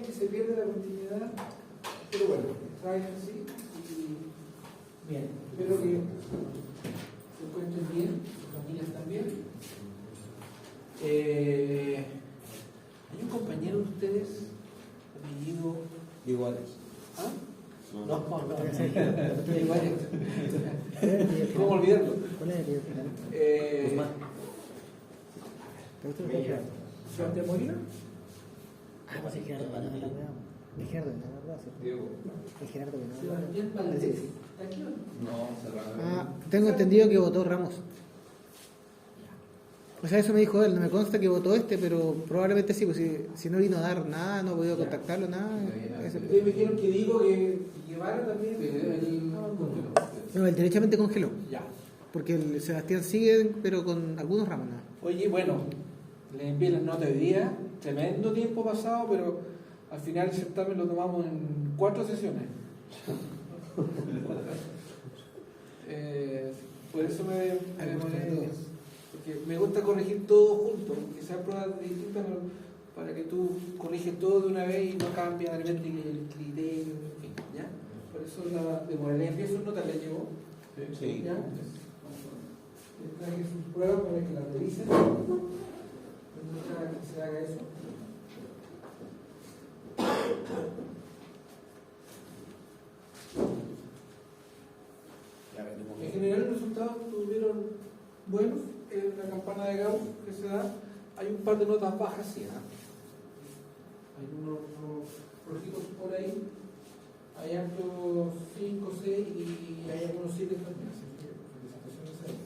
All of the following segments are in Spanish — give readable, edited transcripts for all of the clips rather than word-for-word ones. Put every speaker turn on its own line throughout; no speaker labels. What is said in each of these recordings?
que se pierde la continuidad, pero bueno, traen así y bien, espero que se encuentren bien, sus familias también. ¿Hay un compañero de ustedes, apellido
Iguales.
¿Ah? No. ¿Cómo olvidarlo?
¿Cuál es el líder final?
Guzmán.
¿Te gusta el líder?
¿Sebastián Molina?
Ah, pues es Gerardo, no la weá. Es Gerardo, ¿no? ¿Verdad?
Diego.
Es Gerardo, ¿no?
Sebastián Valdés. ¿Está aquí o no?
No, cerrado.
Ah, tengo entendido que votó Ramos. O sea, eso me dijo él, no me consta que votó pero probablemente sí, pues si no vino a dar nada, no he podido contactarlo, nada.
Ustedes me dijeron que digo que llevara también
No, él derechamente congeló,
Ya.
porque el Sebastián sigue, pero con algunos ramos nada.
Oye, bueno, les envié las notas de día, tremendo tiempo pasado, pero al final el certamen lo tomamos en 4 sesiones. Por eso me demoré, porque me gusta corregir todo junto, que sean pruebas distintas, pero para que tú corriges todo de una vez y no cambia de repente el criterio, en fin, ¿ya? Por eso la demora. Les envié sus notas, ¿les llegó?
Sí.
¿Ya? Les traje sus pruebas para que las revisen. Me gusta que se haga eso. En general los resultados estuvieron buenos. En la campana de Gauss que se da hay un par de notas bajas, sí, ¿eh? Hay unos rojitos por ahí, hay altos 5, 6 y hay algunos 7 también, así que felicitaciones ahí.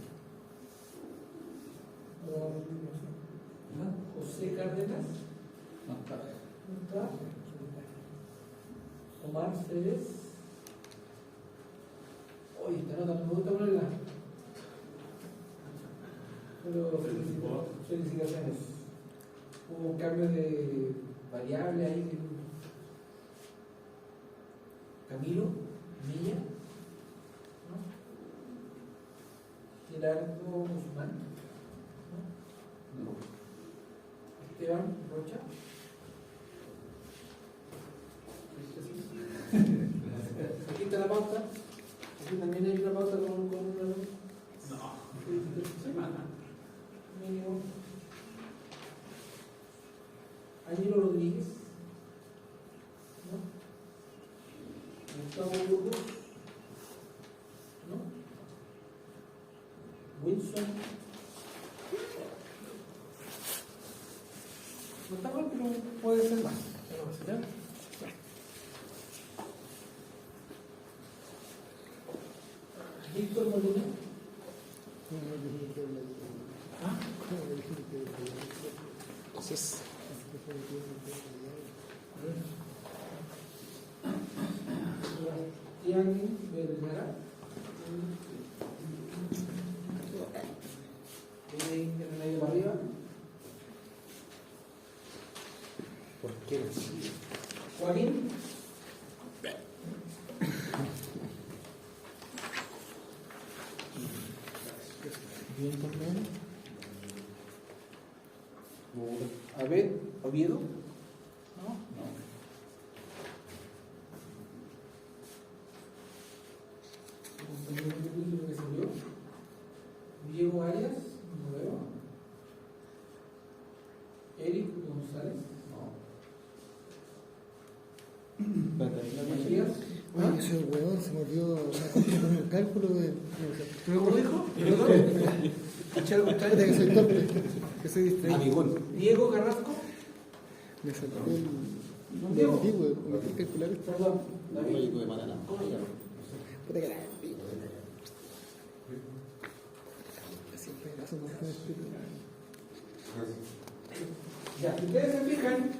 José Cárdenas, no está. Omar Cérez. Oye, esta nota me gusta ponerla. Pero felicitaciones. Hubo un cambio de variable ahí. Camilo, Milla, ¿no? Gerardo Guzmán, ¿no? Esteban Rocha. Aquí está la pauta. Aquí también hay una pauta con una. No. Semana. Mínimo. Ángelo Rodríguez, ¿no? Gustavo Burgos, ¿no? Wilson. No está mal, pero puede ser más. ¿Ya? Víctor Molina. ¿Ah?
Entonces,
Sebastián Vergara. En el medio para arriba.
¿Por qué?
Joaquín. Bien también. A ver, Oviedo. No. Diego Arias, no veo. Eric González. No. Matías.
oye, yo soy huevón, se me olvidó una cosa con el cálculo de.
¿Cómo dijo?
Escuché algo extraño que soy torpe, que soy distraído.
Amigón.
Diego Carrasco.
Me saltó el.
No, Diego.
Omití calcular esto.
Perdón.
Oye, tú de Manana.
¿Cómo se llama?
Puta que la. Siempre la hacemos con espíritu.
Ya, si ustedes se fijan,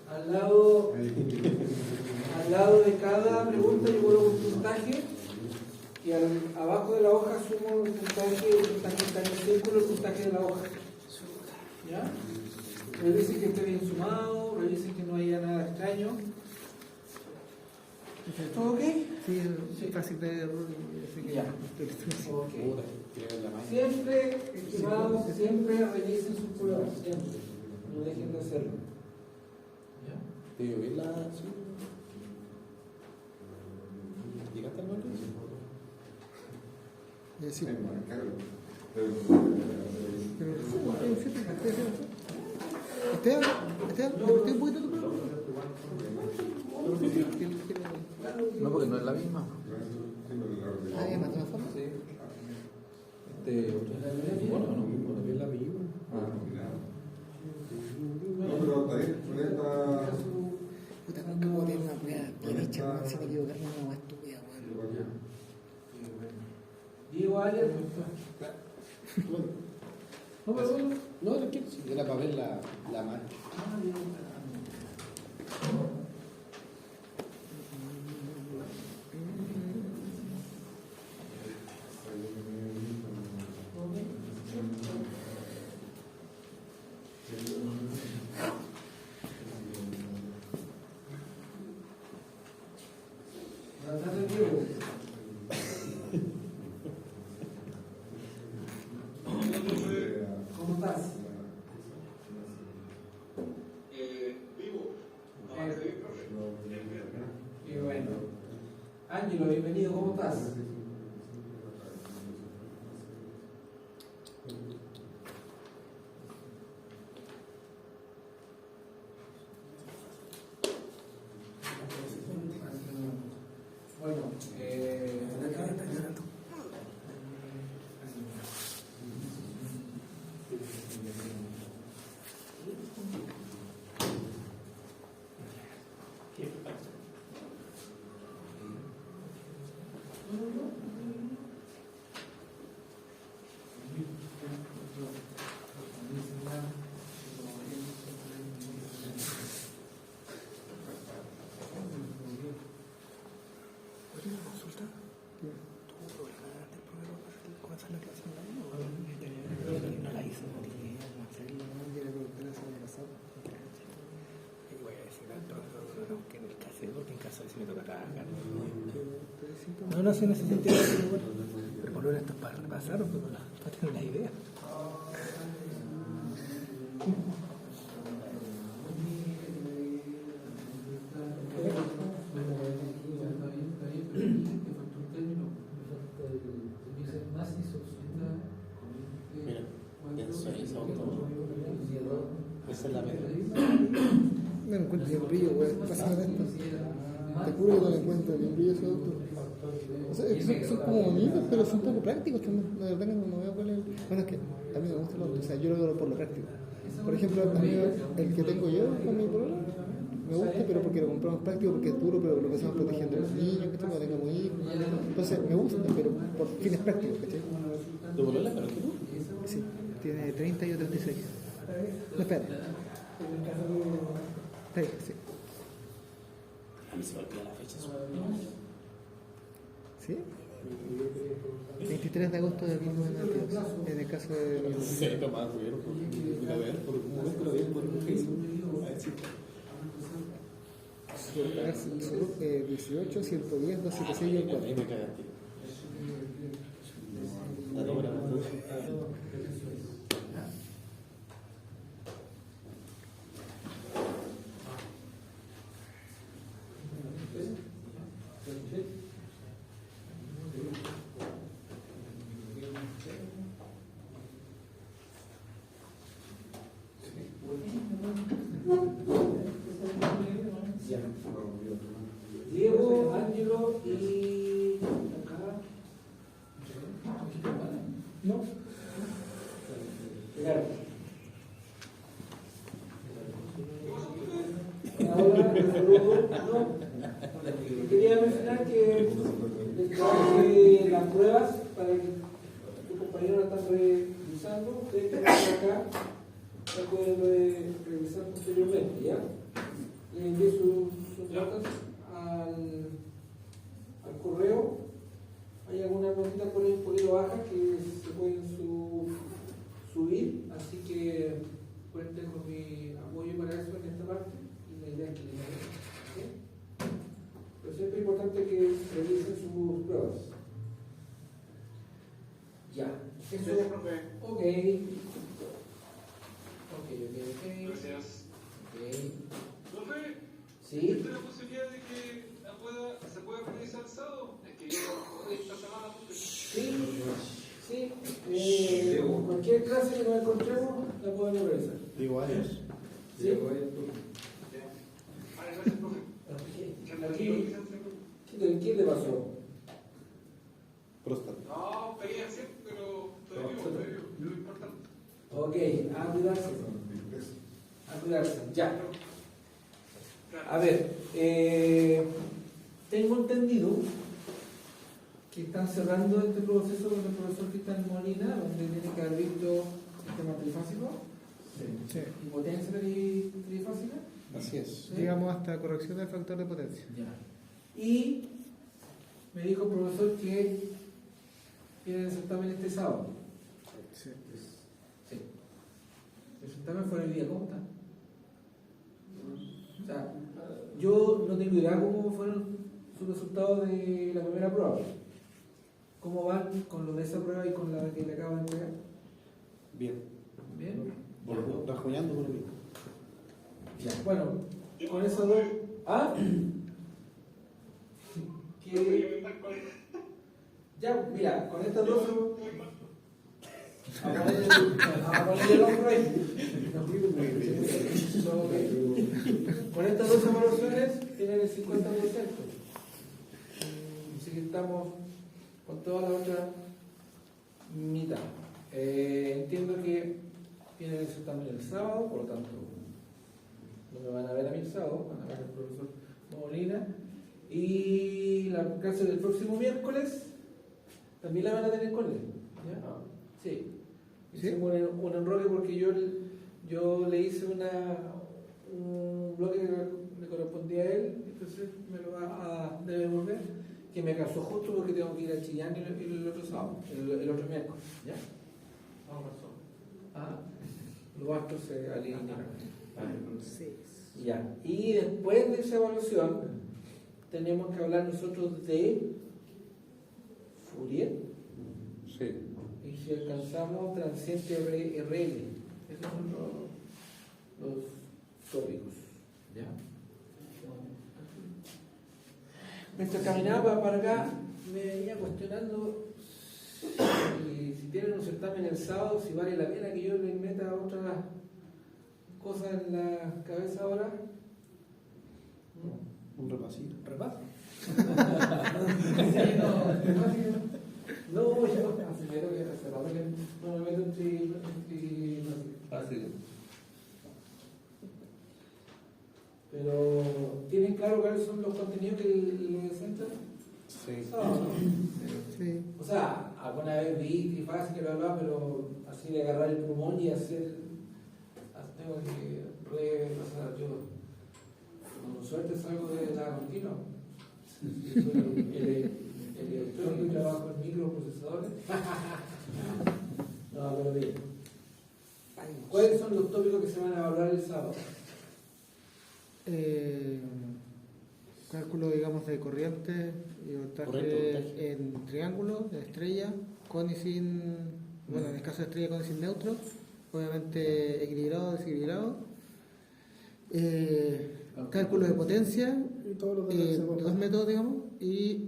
al lado de cada pregunta yo coloco un puntaje y abajo de la hoja sumo el puntaje está en el círculo, el puntaje de la hoja. ¿Ya? Revisen que esté bien sumado, revisen que no haya nada extraño. ¿Todo ok?
Sí,
Sí.
fácil de error y así que
Ya.
estoy listo.
Ok.
Puta, quiero ver la mano.
Siempre, estimados, siempre revisen sus pruebas, siempre. No dejen de hacerlo. ¿Ya?
¿Te dio bien la sí? ¿Llegaste al banco?
Sí.
Pero,
Pero, Esteban, ¿te gustó un poquito tu programa?
No, porque no es la misma.
Ah, ya, más transforma.
Sí. Bueno, no es la misma.
no, pero está bien, con esta.
Puta, nunca puedo tener una prueba bien hecha, weón, sin equivocarme en una weá estúpida, weón.
Diego Arias, no, pero bueno.
No, tranquilo, sí, era para ver la mano.
¿Cómo estás?
Vivo.
Qué bueno. Ángelo, bienvenido, ¿cómo estás? Bueno,
No la hizo, no tiene idea cómo hacerlo, ¿no? Yo le pregunté la semana pasada. Y voy a decir al profesor que en el caso, porque en caso de si me toca trabajar. No, no sé, en ese sentido, pero por lo menos esto es para repasar, para tener una idea.
Mira, eso es auto. Esa es la meta.
No encuentro ni un brillo, güey. Pásame esto. Te juro que no le encuentro ni un brillo ese auto. O sea, es que son como bonitos, pero son poco prácticos también. La verdad que no veo cuál es. Bueno, es que a mí me gusta el auto, o sea, yo lo veo por lo práctico. Por ejemplo, a mí el que tengo yo con mi problema me gusta, pero porque lo compramos práctico, porque es duro, pero lo pasamos protegiendo a los niños, que no tengamos hijos. Entonces me gusta, pero por fines prácticos, ¿cachai?
¿Tu bolola, pero que tú?
Sí, tiene 30 y yo 36. No, espera. Está ahí, sí.
A mí se me olvida la fecha.
¿Sí? 23 de agosto de 1992, en el caso de...
Sí, Tomás, tuvieron por a ver, por un momento lo vieron por Facebook. A ver si.
18, 110, 276 y el 4.
Ahí me cagaste. La dobra, ¿no?
Diego, Ángelo y acá. ¿No? Claro. Ahora, no. Quería mencionar que les traje las pruebas para que tu compañero la están revisando. Ustedes que están acá la pueden revisar posteriormente, ¿ya? Les envié sus notas al correo. Hay algunas notitas por ahí un poquito bajas que se pueden subir, así que cuenten con mi apoyo para eso en esta parte y la idea es que les ¿okay? Pero siempre es importante importante que revisen sus pruebas. Ya, eso. Ok.
Gracias.
Ok.
Profe,
Sí.
¿existe la posibilidad de que se pueda realizar el sábado? Es que yo esta semana no
Sí. Cualquier clase que nos encontremos la podemos realizar.
Digo adiós.
¿Sí?
Vale, gracias, profe.
Aquí, ¿quién le pasó?
Próstata.
No, pegué así, pero estoy vivo, lo importante.
Ok, a cuidarse. A cuidarse, ya. A ver, tengo entendido que están cerrando este proceso con el profesor Cristian Molina, donde tiene que haber visto sistema trifásico
Sí.
y potencia trifásica.
Así es.
¿Sí?
Llegamos hasta corrección del factor de potencia.
Ya. Y me dijo el profesor que tiene el certamen este sábado.
Sí.
Sí. El certamen fue el día, ¿cómo está? O sea, yo no tengo idea cómo fueron sus resultados de la primera prueba. ¿Cómo van con lo de esa prueba y con la que le acabo de entregar?
Bien.
Bien.
Rajuñando por mí.
Ya. Bueno, con eso dos. ¿Ah? ¿Qué? Ya, mira, con estas dos. A ponerle el hombro ahí. Con estas dos evaluaciones tienen el 50%. Así que estamos con toda la otra mitad. Entiendo que tienen el certamen el sábado, por lo tanto, no me van a ver a mí el sábado, van a ver al profesor Molina. Y la clase del próximo miércoles también la van a tener con él. ¿Ya? Sí.
¿Sí?
Hicimos un enroque porque yo le hice un bloque que le correspondía a él, entonces me lo va a devolver, que me casó justo porque tengo que ir a Chillán el otro sábado, el otro miércoles. ¿Ya?
No, pasó.
Ah, los gastos se alinean.
Sí.
Ya. Y después de esa evaluación, tenemos que hablar nosotros de Fourier.
Sí.
Y si alcanzamos transiente RL, esos son los tópicos. ¿Ya? Mientras caminaba para acá, me venía cuestionando si tienen un certamen el sábado, si vale la pena que yo les meta otras cosas en la cabeza ahora.
Un repasito.
¿Repaso? No, yo hace rato que no me meto en
Fácil.
Pero, ¿tienen claro cuáles son los contenidos que le centran?
Sí.
Sí.
O sea, alguna vez vi trifásica, pero así de agarrar el pulmón y hacer. Tengo que repasar yo. Con suerte salgo de la continua. El electrónico y trabajo en microprocesadores. No, pero bien. ¿Cuáles son los tópicos que se van a evaluar el sábado?
Cálculo, digamos, de corriente y voltaje
Correcto.
en triángulo, de estrella, con y sin, bueno, en el caso de estrella con y sin neutro, obviamente equilibrado, desequilibrado. Cálculo de potencia, dos métodos, digamos, y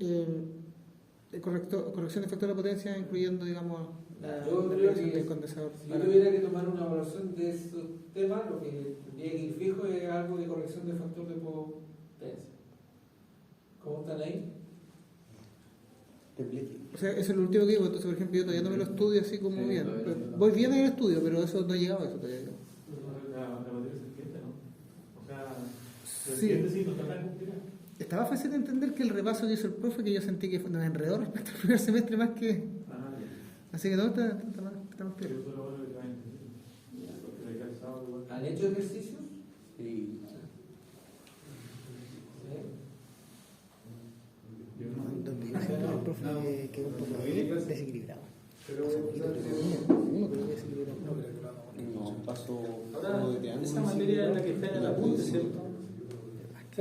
corrección de factor de potencia, incluyendo, digamos, la
Yo creo
relación
que
del condensador.
si yo tuviera que tomar una evaluación de estos temas, lo que tendría que ir fijo es algo de corrección de factor de potencia. ¿Cómo están ahí?
O sea, eso es lo último que digo. Entonces, por ejemplo, yo todavía no me lo estudio así como bien. Voy bien en el estudio, pero eso no he llegado a eso todavía.
La materia serpiente, ¿no? O sea,
Sí.
serpiente sí, no está tan complicado.
Estaba fácil de entender que el repaso que hizo el profe, que yo sentí que nos enredó respecto al primer semestre más que...
Ah,
Así que no, está más
ya.
peor.
Yo solo ahora le cae entendido. Porque le cae el sábado igual.
¿Han hecho ejercicios?
Sí.
Yo no.
Donde yo siento que el profe quedó un poco desequilibrado.
Pero,
Uno quedó desequilibrado.
No, paso
Ahora,
uno de triángulo.
esa materia es la que está en el apunte, ¿cierto?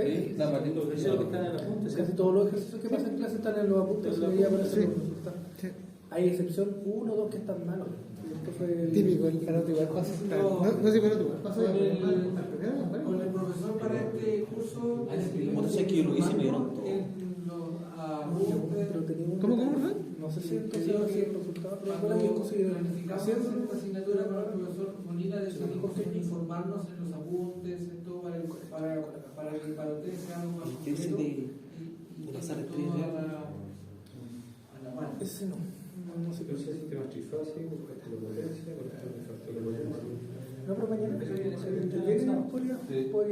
Sí, la matrícula
Eso es lo que está en el apunte.
Casi todos los ejercicios que pasan en clase están en los apuntes,
Sí.
debería aparecer
Sí.
los resultados.
Sí.
Hay excepción 1 o 2 que están malos. Esto fue el-
Típico, el pelote igual pasa. No sé, pelote igual pasa.
Con el profesor para este curso decidimos
Bueno, sé que yo lo hice, me dieron todo.
¿Cómo, perdón?
No sé si entonces va a ser el resultado, pero ahora que considero haciendo esta asignatura para el profesor Molina decidimos informarnos en los apuntes, en todo para que para ustedes sea algo más
¿Qué dice
concreto
de pasar
y
estrellas
todo
de
a la mano. Ese no sé qué
Pero
es.
ese sistema trifásico, cálculo potencia,
No, pero mañana podría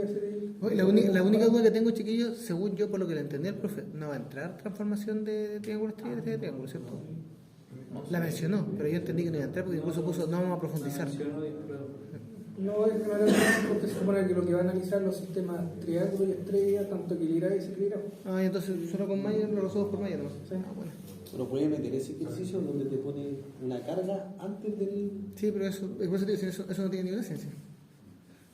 ser el...
Oye, la única duda que tengo, chiquillos, según yo, por lo que le entendí al profe, no va a entrar transformación de triángulo estrella de triángulo, ¿cierto? La mencionó, pero yo entendí que no iba a entrar porque incluso puso no vamos a profundizar.
No es generalmente porque se supone que lo que va a analizar los sistemas triángulo y estrella, tanto equilibrado y desequilibrado.
Ah, y entonces solo con Mayer lo resuelvo por Mayer, ¿no?
Sí.
Ah, bueno.
Pero puede meter ese ejercicio donde te pone una carga antes del.
Sí, pero eso, por eso te digo, eso no tiene ninguna ciencia.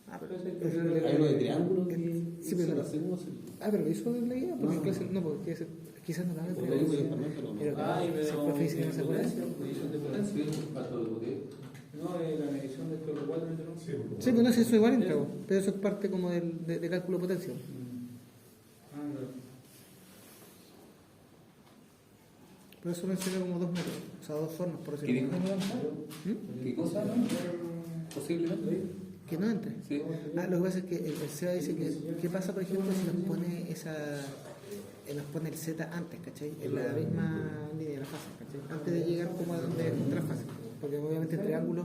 Ah, pero
Hay uno de triángulo que
sí, pero
lo hacemos.
pero hizo la guía, porque en clase, no, porque quizás no la hagan.
Porque digo yo también, pero no.
Pero si el profe dice que no se acuerda.
Medición de potencia. No, la medición de estos cuadros, ¿no?
Sí,
Sí, pues no sé, eso igual entra, pero eso es parte como de cálculo de potencia.
Ah, no.
Pero eso menciona como dos métodos, o sea, dos formas, por
¿Qué
decirlo.
dijo? ¿Qué cosa? Posiblemente.
Que no entre.
Sí.
Ah, lo que pasa es que el SEBA dice que, ¿qué pasa, por ejemplo, si nos pone nos pone el Z antes, ¿cachai? En la misma línea de la fase, ¿cachai? Antes de llegar como a donde entra la fase. Porque obviamente en triángulo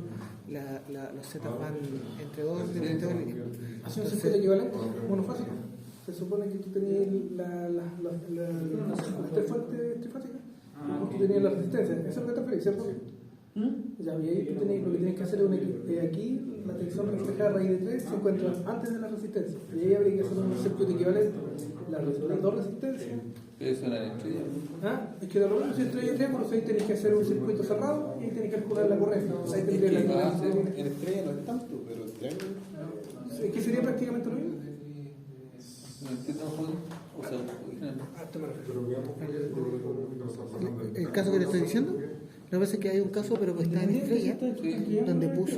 los Z van entre dos líneas.
Hace un circuito equivalente, monofásico. Se supone que tú tenías las tres fuentes trifásicas, tú tenías la resistencia. Eso es lo que te refieres, ¿cierto? Ya, y ahí tú tenías, lo que tienes que hacer es aquí, la tensión reflejada a raíz de 3 se encuentra antes de la resistencia. Y ahí habría que hacer un circuito equivalente. Las dos resistencias.
Eso era la estrella.
¿Ah? Es que de lo menos si estrella y triángulo, ahí tenés que hacer un circuito cerrado y ahí tenés que calcular la corriente. O sea, ahí tendrías la corriente.
En estrella no es tanto, pero el triángulo.
Es que sería prácticamente lo mismo.
No entiendo, o sea,
Pero veamos por qué nos pasando
El caso que te estoy diciendo, lo que pasa es que hay un caso, pero que está en estrella, donde puso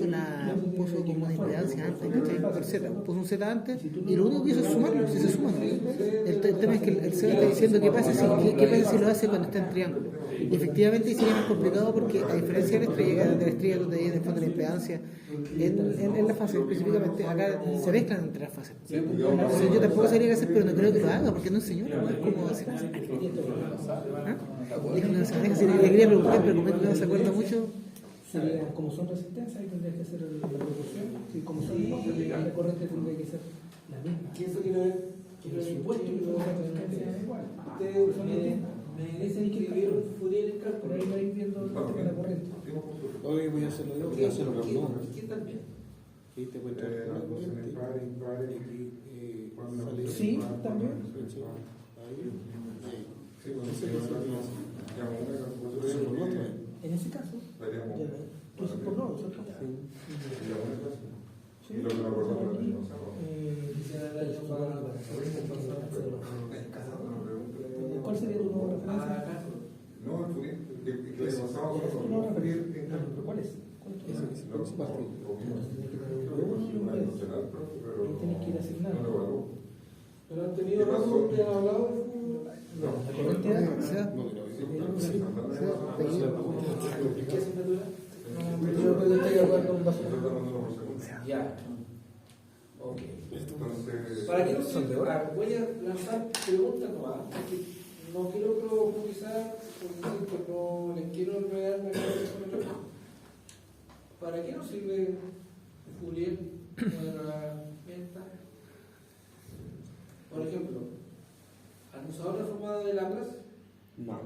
como una impedancia antes, ¿cachai? Por Z, puso un Z antes, y lo único que hizo es sumarlo, si se suman. El tema es que el Z está diciendo qué pasa si lo hace cuando está en triángulo. Y efectivamente sería más complicado porque, a diferencia de la estrella donde hay en el fondo la impedancia, en la fase específicamente, acá se mezclan entre las fases. Entonces yo tampoco sabría qué hacer, pero no creo que lo haga, porque no enseñó cómo hacer. ¿Ah? Es que no se maneja, le quería preguntar, pero como no se acuerda mucho.
Como son resistencias, ahí tendrías que hacer la proporción. Sí, como son la corriente tendría que ser la misma. ¿Quién se quiere ver? El supuesto que son resistencias igual. Ustedes me dicen que vieron Fourier en cálculo, ahí vais viendo el tema de la corriente.
oye, voy a hacerlo yo, voy a hacerlo con números.
¿Qué también?
Aquí te cuento la corriente. Aquí sale.
Sí, también.
Ahí.
Sí, bueno, sí, ya una
En ese caso, tú dices por no, ¿cierto?
y lo que me acuerdo para ti, no
¿Cuál sería tu nueva referencia?
no, el Fourier, que le pasaba con
No,
los Fourier
¿cuál es?
pero
Tienes que ir asignando.
no lo evaluó.
¿Pero han tenido razón que han hablado de
La corriente sea,
¿Qué asignatura? Yo estoy de acuerdo con Basso. Ya. Ok.
Entonces,
¿Para qué no sirve? Voy a lanzar preguntas nomás, porque no quiero profundizar, porque no les quiero enredarme con eso. ¿Para qué nos sirve Fourier como herramienta? Por ejemplo, ¿anusador transformado de Laplace?
No.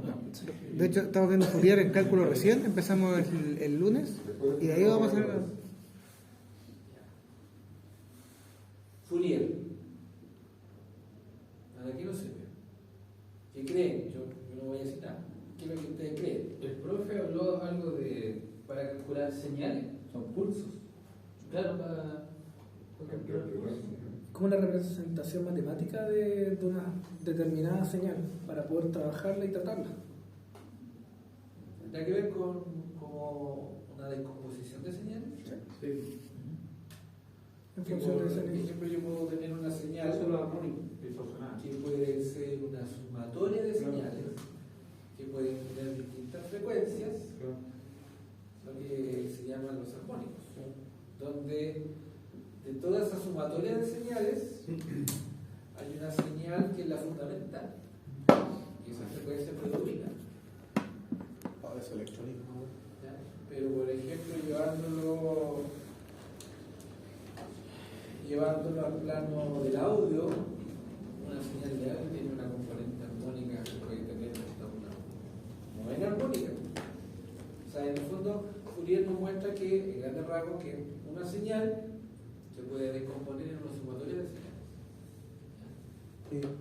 de hecho, estamos viendo Fourier en cálculo recién, empezamos el lunes, y de ahí vamos a hacer.
Fourier. ¿Para qué nos sirve? ¿Qué creen? Yo no voy a decir nada. ¿Qué es lo que ustedes creen?
El profe habló algo de para calcular señales, son pulsos. Claro, para calcular pulsos.
como una representación matemática de una determinada señal para poder trabajarla y tratarla.
¿Tendrá que ver con como una descomposición de señales?
Sí.
En función de ese
Por
nivel.
ejemplo, yo puedo tener una señal
Eso es lo armónico, distorsionado.
que puede ser una sumatoria de señales, que pueden tener distintas frecuencias, lo que se llaman los armónicos, donde de toda esa sumatoria de señales hay una señal que es la fundamental y esa frecuencia predomina.
Es electrónico.
¿Ya? Pero por ejemplo llevándolo al plano del audio, una señal de audio tiene una componente armónica que puede tener hasta una novena armónica. O sea, en el fondo Fourier nos muestra que, en grandes rasgos, que una señal se puede descomponer en una sumatoria de señales.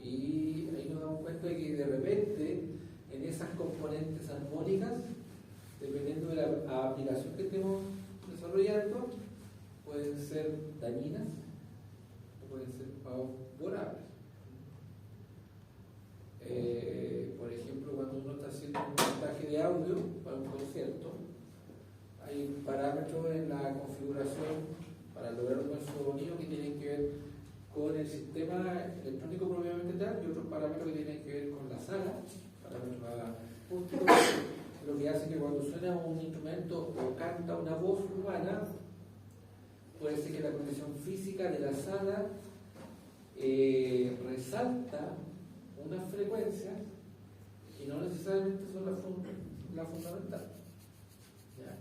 Y ahí nos damos cuenta de que de repente en esas componentes armónicas, dependiendo de la aplicación que estemos desarrollando, pueden ser dañinas o pueden ser favorables. Por ejemplo, cuando uno está haciendo un montaje de audio para un concierto, hay parámetros en la configuración para lograr un buen sonido que tienen que ver con el sistema electrónico propiamente tal y otros parámetros que tienen que ver con la sala, parámetros acústicos, lo que hace que cuando suena un instrumento o canta una voz humana, puede ser que la condición física de la sala resalta unas frecuencias y no necesariamente son la fundamental. ¿Ya?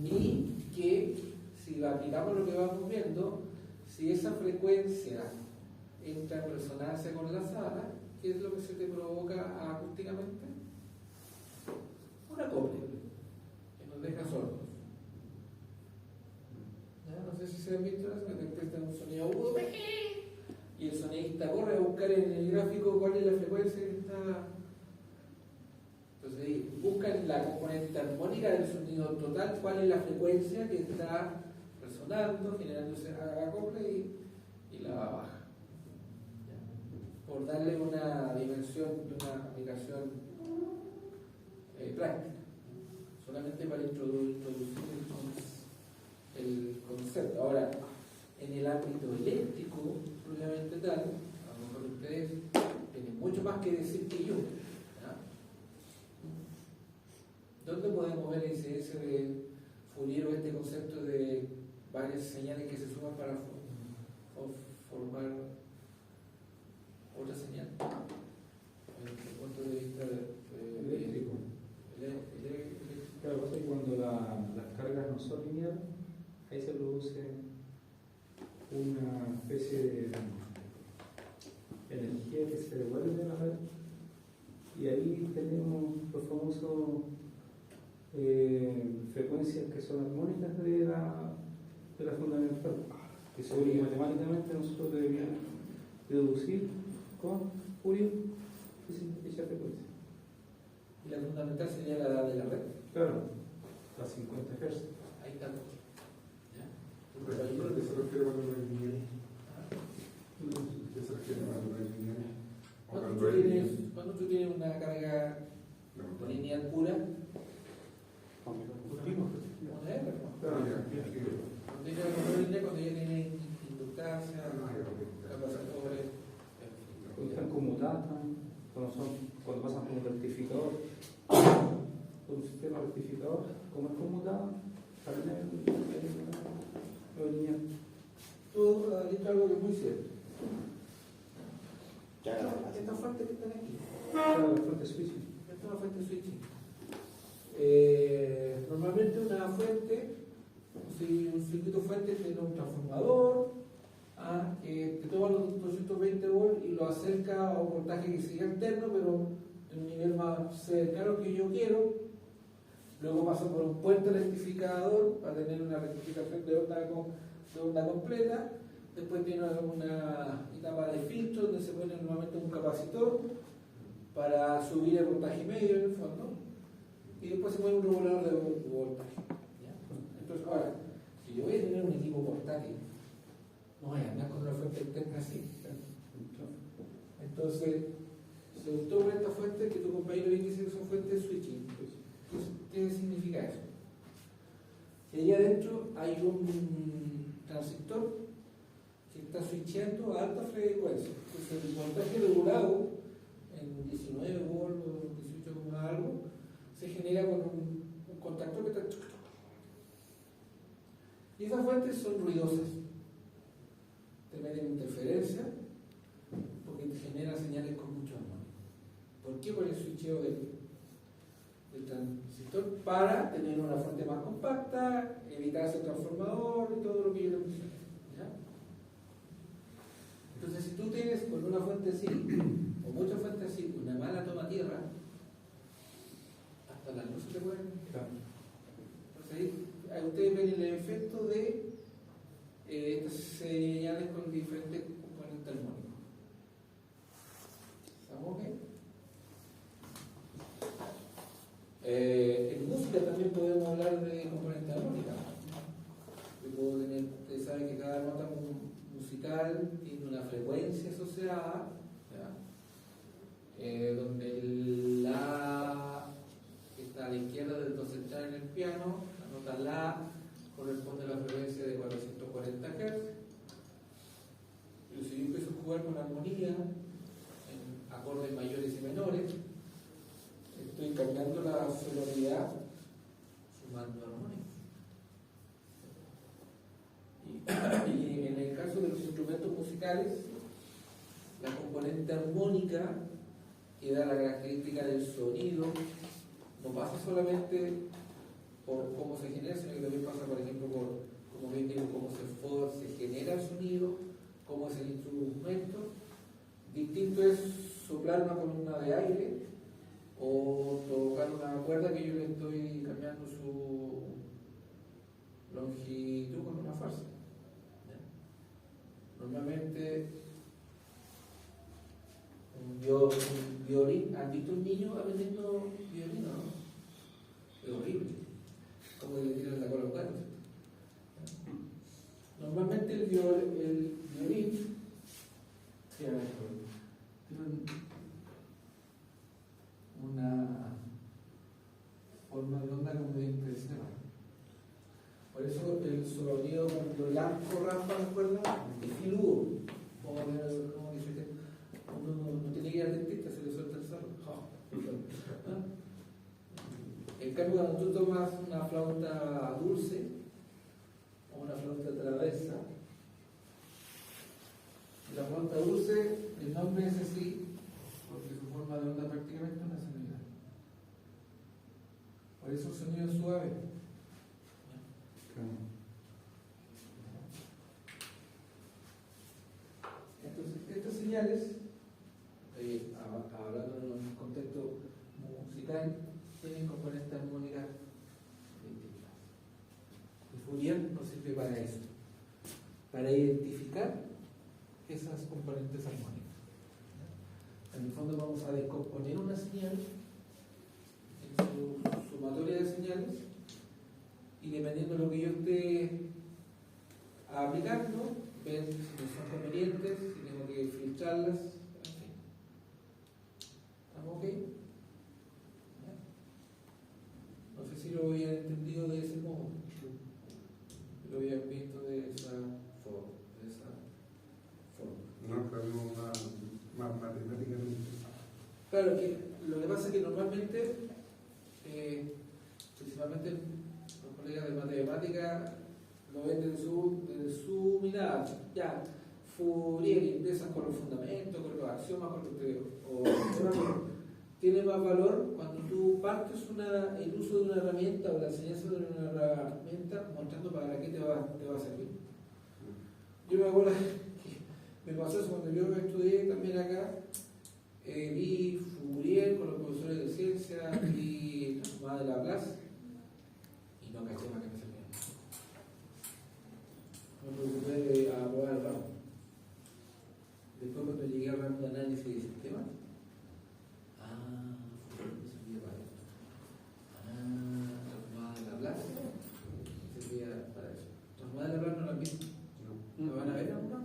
Y que si aplicamos lo que vamos viendo, si esa frecuencia entra en resonancia con la sala, ¿qué es lo que se te provoca acústicamente? Un acople que nos deja sordos. ¿Ya? No sé si se han visto eso, que te prestan un sonido agudo y el sonidista corre a buscar en el gráfico cuál es la frecuencia que está. Entonces buscan la componente armónica del sonido total, cuál es la frecuencia que está resonando, generándose acople y la baja. Por darle una dimensión de una aplicación práctica, solamente para introducir el concepto. Ahora, en el ámbito eléctrico, propiamente tal, a lo mejor ustedes tienen mucho más que decir que yo. ¿Ya? ¿Dónde podemos ver la incidencia de Fourier o este concepto de varias señales que se suman para formar otra señal? Desde el punto de vista
Eléctrico. Claro, lo que pasa es que cuando las cargas no son lineales, ahí se produce una especie de energía que se devuelve a la red y ahí tenemos los famosos frecuencias que son armónicas de la fundamental, que sobre que matemáticamente nosotros deberíamos deducir con Fourier esa frecuencia.
y la fundamental sería la de la red.
Claro, a 50 Hz.
Ahí está. ¿Ya?
¿A qué se refiere cuando no hay lineal? ¿Qué se refiere cuando no hay lineal?
Cuando tú tienes una carga lineal pura,
Claro, ya.
cuando ya tiene inductancia, capacitores,
Cuando están conmutadas, cuando pasan por un rectificador, por un sistema rectificador, como es conmutado, también hay lineal.
tú has dicho algo que es muy cierto.
Ya,
Estas fuentes que están aquí,
Claro, la fuente switching.
esta es una fuente switching. Normalmente una fuente, si un circuito fuente tiene un transformador que te toma los 220 volts y lo acerca a un voltaje que sigue alterno, pero de un nivel más cercano que yo quiero. Luego pasa por un puente rectificador para tener una rectificación de onda completa. Después tiene una etapa de filtro donde se pone normalmente un capacitor para subir el voltaje medio en el fondo. Y después se pone un regulador de voltaje. ¿Ya? Entonces, ahora, si yo voy a tener un equipo portátil No hay andar con una fuente externa así. Entonces, se optó por esta fuente que tu compañero bien dice que son fuentes de switching. ¿Qué significa eso? Y ahí adentro hay un transistor que está switchando a alta frecuencia. Entonces, el voltaje regulado en 19 volts o 18 algo se genera con un contactor que está. Y esas fuentes son ruidosas, te meten interferencia porque te generan señales con mucho armónico. ¿Por qué? Por el switcheo del transistor para tener una fuente más compacta, evitarse el transformador y todo lo que yo le mencioné. ¿Ya? Entonces, si tú tienes con una fuente así, o muchas fuentes así, una mala toma tierra, hasta las luces te pueden. Entonces, ahí ustedes ven el efecto de estas señales con diferentes componentes armónicos. ¿Estamos bien? En música también podemos hablar de componentes armónicos. Yo puedo tener, ustedes saben que cada nota musical tiene una frecuencia asociada, donde el La que está a la izquierda del do central en el piano, la nota La corresponde a la frecuencia de 440 Hz. Pero si yo empiezo a jugar con armonía en acordes mayores y menores, estoy cambiando la sonoridad sumando armónicos. Y en el caso de los instrumentos musicales, la componente armónica que da la característica del sonido no pasa solamente por cómo se genera, sino que también pasa, por ejemplo, por como bien digo, cómo se genera el sonido, cómo es el instrumento. Distinto es soplar una columna de aire o tocar una cuerda que yo le estoy cambiando su longitud con una farsa. Normalmente un violín, ¿han visto un niño aprendiendo violín? No, es horrible, como le tiran la cola a un gato. Normalmente el violín tiene una forma de onda como de impresión. Por eso el sonido cuando el arco raspa las cuerdas es filudo, como dice uno no tiene que ir al dentista, se le suelta el sarro. En cambio, cuando tú tomas una flauta dulce o una flauta traversa, la flauta dulce, el nombre es así porque su forma de onda prácticamente es una sonoridad. Por eso el sonido es suave. Entonces, estas señales, hablando en un contexto musical, tienen componentes armónicas distintas. El Fourier nos sirve para eso, para identificar esas componentes armónicas. En el fondo vamos a descomponer una señal en su sumatoria de señales y dependiendo de lo que yo esté aplicando, ver si son convenientes, si tengo que filtrarlas, en fin. ¿Estamos ok? No sé si lo habían entendido de ese modo, lo habían visto de esa forma.
No, pero más matemáticamente.
Claro, que lo que pasa es que normalmente, principalmente los colegas de matemática lo ven desde su mirada. Ya, Fourier empiezan con los fundamentos, con los axiomas, con tiene más valor cuando tú partes el uso de una herramienta o la enseñanza de una herramienta mostrando para qué te va a servir. Yo me acuerdo que me pasó eso cuando yo estudié también acá, vi Fourier con los profesores de ciencia, vi la sumada de Laplace y no caché más que me servía. Me preocupé a probar el ramo. Después cuando llegué al ramo de análisis de sistemas, Fourier me servía para esto. La sumada de Laplace me servía para eso. La sumada de Laplace no la han visto. ¿La van a ver ahora?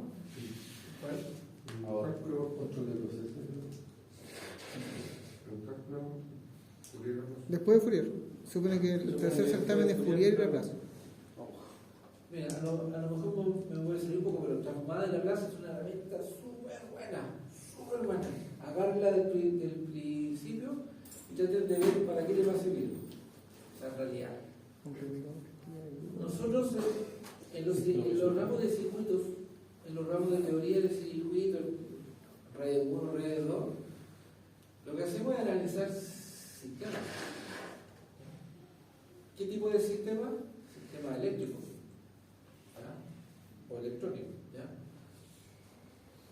después de Fourier. Se supone que el tercer certamen es Fourier y Laplace.
Mira, a lo mejor me voy a salir un poco, pero transformada de Laplace es una herramienta súper buena. Agárrala del principio y traten de ver para qué le va a servir. Esa realidad. Nosotros en los ramos de circuitos, en los ramos de teoría de circuitos, red 1, red 2, lo que hacemos es analizar sistemas. ¿Qué tipo de sistema? Sistema eléctrico, ¿ya? O electrónico, ¿ya?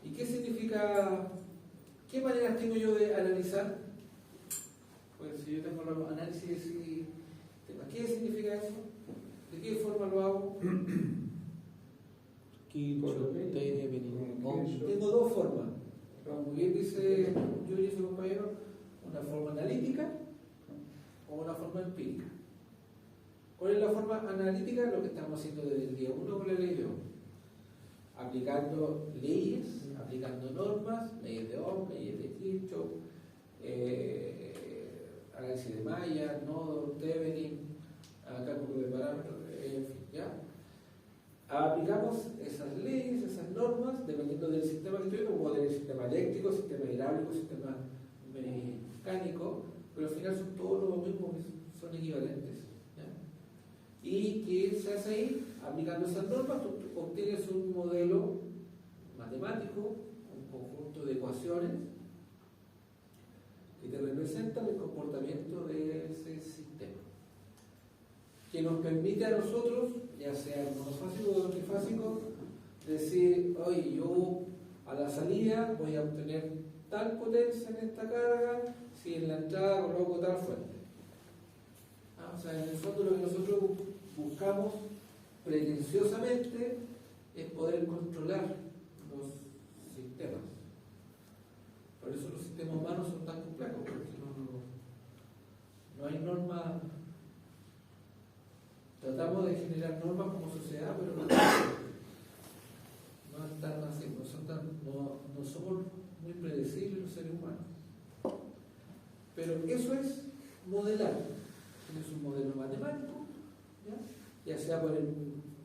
¿Y qué significa? ¿Qué maneras tengo yo de analizar? Pues si yo tengo análisis de sistemas, ¿qué significa eso? ¿De qué forma lo hago? Tengo dos formas. Como bien dice Yuri, su compañero, una forma analítica o una forma empírica. ¿Cuál es la forma analítica? Lo que estamos haciendo desde el día 1 con la ley de Ohm. Aplicando leyes, aplicando normas, leyes de Ohm, leyes de Kirchhoff, análisis de Mayer, nodo, Thevenin, cálculo de parámetros, en fin, ¿ya? Aplicamos esas leyes, esas normas, dependiendo del sistema que estoy viendo, como del sistema eléctrico, sistema hidráulico, sistema mecánico, pero al final son todos los mismos, son equivalentes. ¿Ya? ¿Y qué se hace ahí? Aplicando esas normas, tú obtienes un modelo matemático, un conjunto de ecuaciones que te representan el comportamiento de ese sistema, que nos permite a nosotros, ya sea monofásico o trifásico, decir, oye, yo a la salida voy a obtener tal potencia en esta carga si en la entrada coloco tal fuente. O sea, en el fondo lo que nosotros buscamos pretenciosamente es poder controlar los sistemas. Por eso los sistemas humanos son tan complejos, porque no hay normas. Tratamos de generar normas como sociedad, pero no están así, no somos muy predecibles los seres humanos. Pero eso es modelar. Tienes un modelo matemático, ya sea por el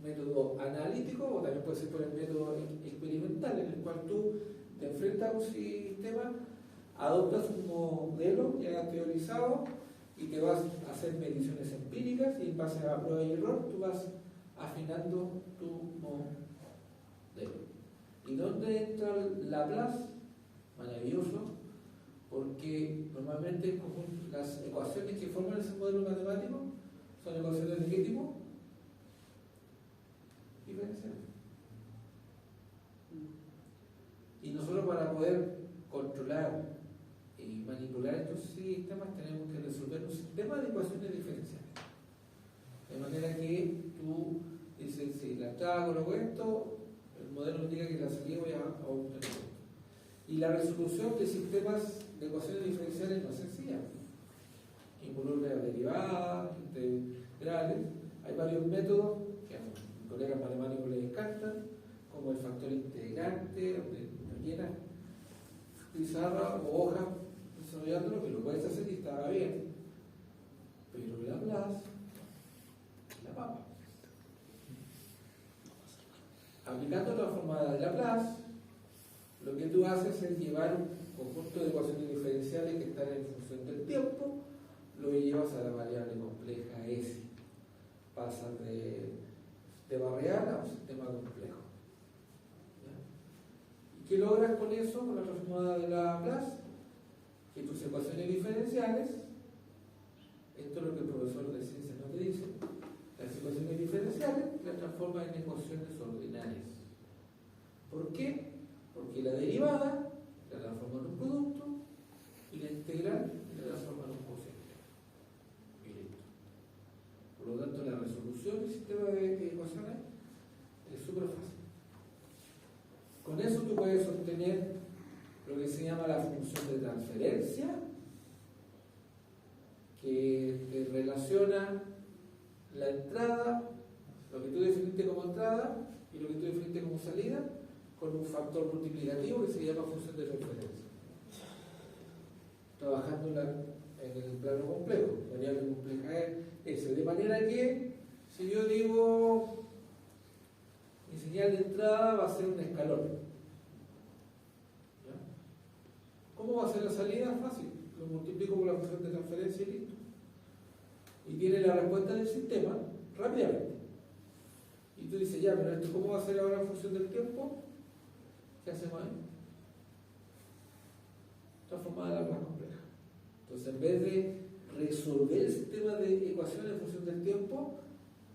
método analítico o también puede ser por el método experimental, en el cual tú te enfrentas a un sistema, adoptas un modelo ya teorizado y te vas a hacer mediciones empíricas y en base a prueba y error tú vas afinando tu modelo. ¿Y dónde entra Laplace? Maravilloso, porque normalmente las ecuaciones que forman ese modelo matemático son ecuaciones de qué tipo? Diferenciales. Y nosotros para poder controlar y manipular estos sistemas tenemos que resolver un sistema de ecuaciones diferenciales. De manera que tú dices, si la entrada coloco esto, el modelo indica que la salida voy a obtener esto. Y la resolución de sistemas de ecuaciones diferenciales no es sencilla. Involucra derivadas, integrales. Hay varios métodos que a mis colegas matemáticos les encantan, como el factor integrante, donde llenas pizarra o hoja desarrollándolo, que lo puedes hacer y está bien. Pero Laplace, la papa. Aplicando la fórmula de Laplace, lo que tú haces es llevar un conjunto de ecuaciones diferenciales que están en función del tiempo, lo llevas a la variable compleja S. Pasas de barreal a un sistema complejo. ¿Ya? ¿Y qué logras con eso, con la transformada de Laplace? Que tus ecuaciones diferenciales, esto es lo que el profesor de ciencias no te dice, las ecuaciones diferenciales las transforma en ecuaciones ordinarias. ¿Por qué? Porque la derivada la transforma en un producto y la integral la transforma en un cociente. Y listo. Por lo tanto, la resolución del sistema de ecuaciones es súper fácil. Con eso tú puedes obtener lo que se llama la función de transferencia, que te relaciona la entrada, lo que tú definiste como entrada y lo que tú definiste como salida, con un factor multiplicativo que se llama función de transferencia. Trabajando en el plano complejo. Variable compleja es S. De manera que, si yo digo, mi señal de entrada va a ser un escalón. ¿Ya? ¿Cómo va a ser la salida? Fácil. Lo multiplico por la función de transferencia y listo. Y tiene la respuesta del sistema rápidamente. Y tú dices, ya, pero esto, ¿cómo va a ser ahora en función del tiempo? ¿Qué hacemos ahí? Transformada en la más compleja. Entonces, en vez de resolver el sistema de ecuaciones en función del tiempo,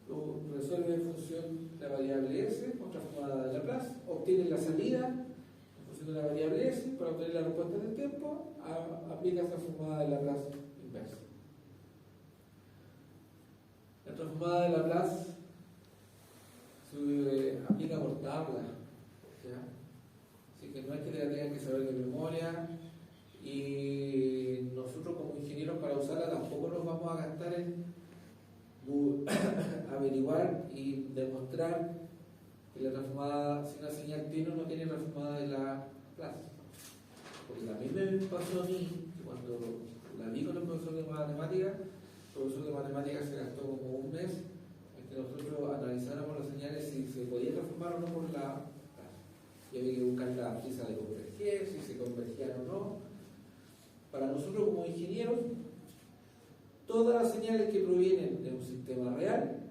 lo resuelve en función de la variable S, con transformada de Laplace, obtiene la salida en función de la variable S, para obtener la respuesta del tiempo, aplica transformada de Laplace inversa. La transformada de Laplace se aplica por tabla, ¿ya? Así que no es que te la tengan que saber de memoria, y nosotros como ingenieros para usarla tampoco nos vamos a gastar en averiguar y demostrar que la transformada, si una señal tiene o no tiene transformada de la clase. Porque también me pasó a mí que cuando la vi con el profesor de matemáticas, el profesor de matemáticas se gastó como un mes en que nosotros analizáramos las señales si se podía transformar o no por la clase. Y había que buscar la pieza de convergencia, si se convergían o no. Para nosotros como ingenieros, todas las señales que provienen de un sistema real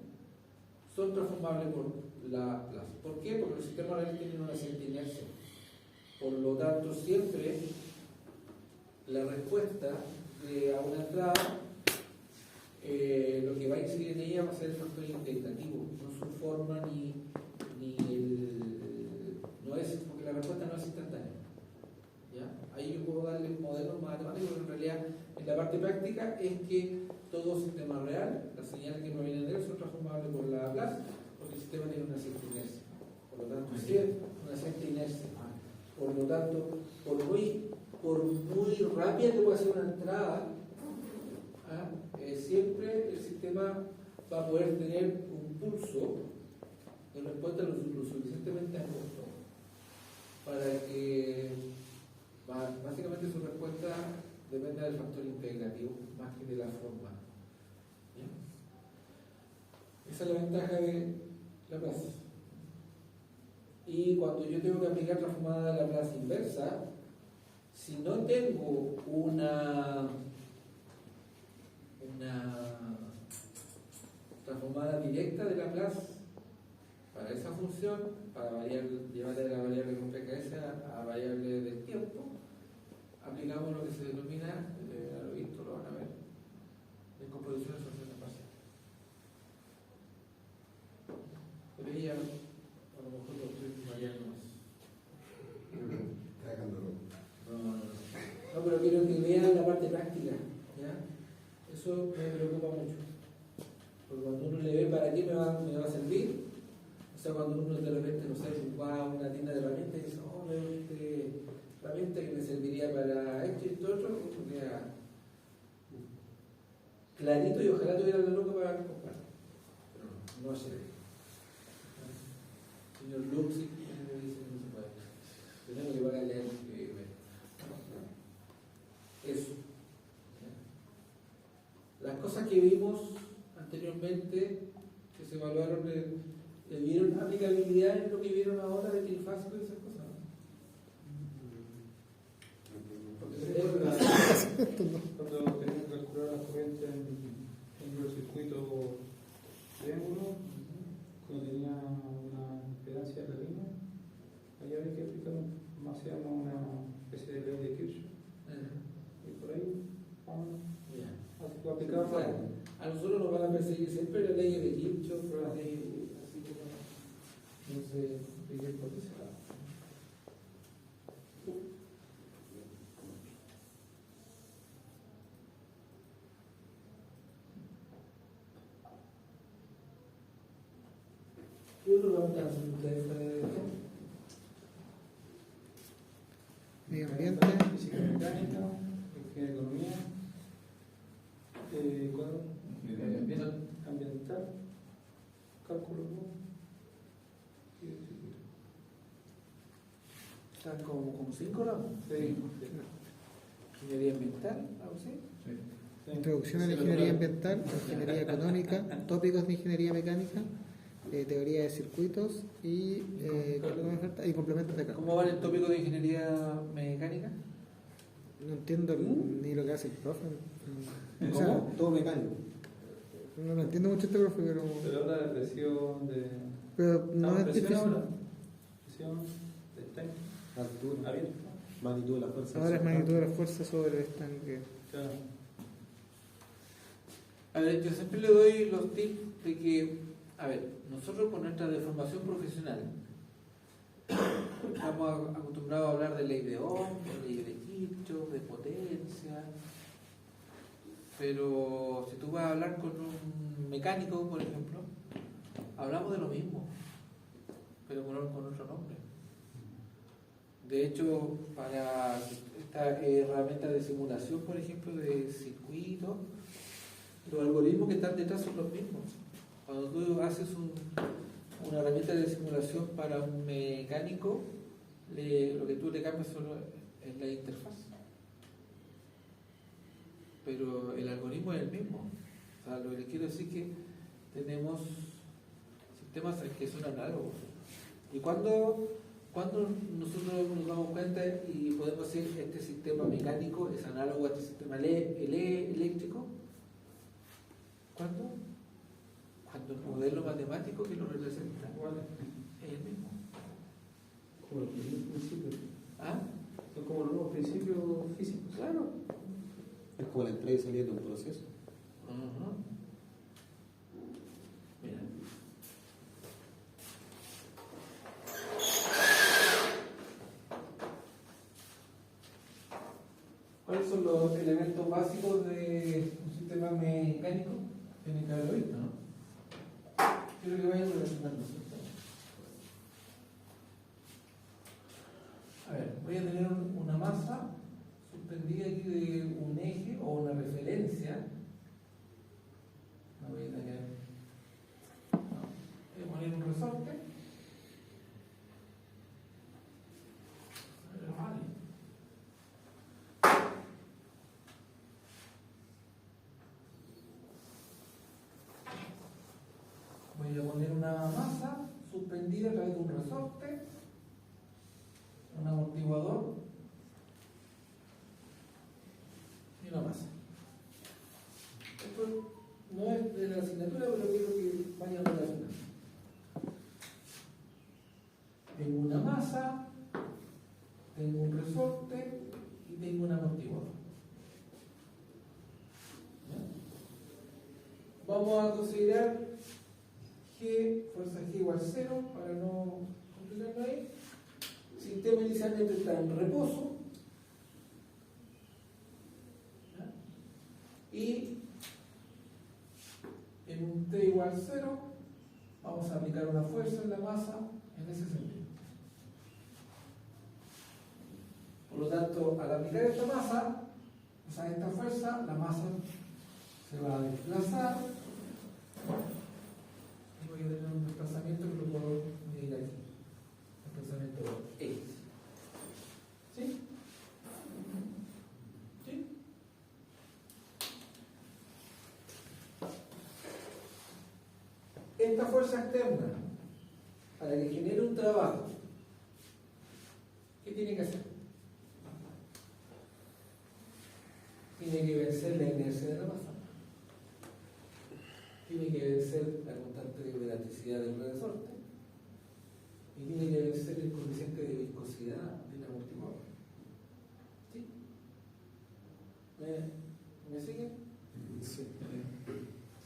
son transformables por la clase. ¿Por qué? Porque los sistemas reales tienen una cierta inercia. Por lo tanto, siempre la respuesta a una entrada, lo que va a incidir en ella va a ser el factor integrativo, no su forma ni no es, porque la respuesta no es instantánea. ¿Ya? Ahí yo puedo darle modelos matemáticos, pero en realidad en la parte práctica es que todo sistema real, las señales que provienen de él son transformables por la Laplace, porque el sistema tiene una cierta inercia. Por lo tanto, una cierta inercia. Por lo tanto, por muy rápida que pueda ser una entrada, siempre el sistema va a poder tener un pulso de respuesta lo suficientemente angosto para que básicamente su respuesta dependa del factor integrativo más que de la forma. ¿Bien? Esa es la ventaja de Laplace. Y cuando yo tengo que aplicar transformada de Laplace inversa, si no tengo una transformada directa de Laplace para esa función, para llevarle la variable compleja S a variable del tiempo, aplicamos lo que se denomina, lo visto, lo van a ver, descomposición de soluciones parciales. Pero ella, a lo mejor lo estoy variando más. No, pero quiero que vean la parte práctica, ¿ya? Eso me preocupa mucho. Porque cuando uno le ve para qué me va a servir, o sea, cuando uno de repente, no sé, va a una tienda de herramientas y dice, oh, veo herramienta que me serviría para esto y esto otro, porque clarito y ojalá tuviera la loca para comprar. Pero no sé. Señor Luxi, me dice que no se puede. Tenemos que pagarle a él que ver. Eso. Las cosas que vimos anteriormente, que se evaluaron, le dieron aplicabilidad en lo que vieron ahora de trifásico y esas cosas.
Cuando tenían que calcular las corrientes en los circuitos triángulo, cuando tenía una impedancia de la línea, ahí había que aplicar una especie de ley de Kirchhoff. Y por ahí lo aplicaba.
A nosotros nos van a perseguir siempre la ley de Kirchhoff, la ley así como no sé, Miguel por ese lado. ¿Qué otro vamos a hacer ustedes para
Medio ambiente.
Física mecánica, economía, ambiental, cálculo.
Están como 5 ramos.
Sí.
Ingeniería ambiental, algo así.
Sí.
Introducción a la ingeniería ambiental, ingeniería económica, tópicos de ingeniería mecánica, teoría de circuitos y, ¿qué es lo que me falta? Y complementos de cálculo.
¿Cómo va el tópico de ingeniería mecánica?
No entiendo ni lo que hace el profe. O sea,
¿Cómo? Todo mecánico.
no entiendo mucho este profe,
Pero habla de presión, de.
pero no es
presión
difícil.
ahora. Presión, de estanque.
Altura.
Abierto.
Magnitud de la fuerza.
Ahora es magnitud de la fuerza sobre el estanque.
Claro.
A ver, yo siempre le doy los tips de que, a ver, nosotros con nuestra deformación profesional estamos acostumbrados a hablar de ley de Ohm, de ley de Kirchhoff, de potencia, pero si tú vas a hablar con un mecánico, por ejemplo, hablamos de lo mismo, pero con otro nombre. De hecho, para esta herramienta de simulación, por ejemplo, de circuitos, los algoritmos que están detrás son los mismos. Cuando tú haces una herramienta de simulación para un mecánico, lo que tú le cambias solo es la interfaz. Pero el algoritmo es el mismo. O sea, lo que les quiero decir es que tenemos sistemas que son análogos. Y cuando nosotros nos damos cuenta y podemos decir este sistema mecánico es análogo a este sistema eléctrico, ¿cuándo? Cuando el modelo matemático que lo representa es el mismo.
Como los primeros principios.
¿Ah?
Son como los nuevos principios físicos.
Claro.
Es como la entrada y salida de un proceso.
Ajá. Mira. ¿Cuáles son los elementos básicos de un sistema mecánico? Tienen que haberlo visto, ¿no? Quiero que vayan relacionando. A ver, voy a tener una masa suspendida aquí de un eje o una referencia. La voy a tener. Voy a poner un resorte. Vale. Voy a poner una masa suspendida a través de un resorte, un amortiguador y una masa. Esto no es de la asignatura, pero quiero que vayan relacionando. Tengo una masa, tengo un resorte y tengo un amortiguador. ¿Ya? Vamos a considerar G, fuerza G igual 0, para no complicarlo ahí. El sistema inicialmente está en reposo. ¿Ya? Y en un T igual 0, vamos a aplicar una fuerza en la masa en ese sentido. Por lo tanto, al aplicar esta masa, o sea, esta fuerza, la masa se va a desplazar. Y voy a tener un desplazamiento que lo puedo medir aquí. Desplazamiento X. ¿Sí? ¿Sí? Esta fuerza externa, para que genere un trabajo, ¿qué tiene que hacer? Tiene que vencer la inercia de la masa. Tiene que vencer la constante de elasticidad del resorte. Y tiene que vencer el coeficiente de viscosidad del amortiguador. ¿Sí? ¿Me siguen?
Sí.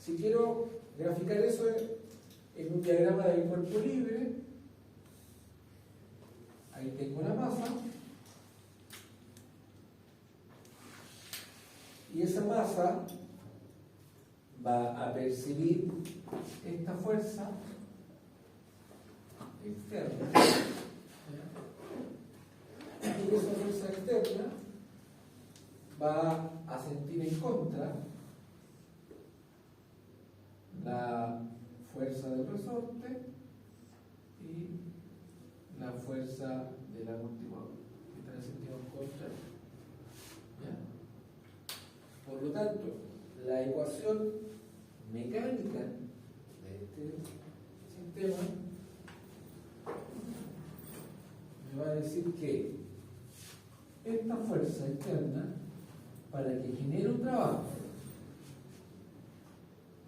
Si quiero graficar eso en un diagrama del cuerpo libre, ahí tengo la masa. Y esa masa va a percibir esta fuerza externa. Y esa fuerza externa va a sentir en contra la fuerza del resorte y la fuerza del amortiguador, que está en sentido en contra. ¿Ya?
Por lo tanto, la ecuación mecánica de este sistema me va a decir que esta fuerza externa, para que genere un trabajo,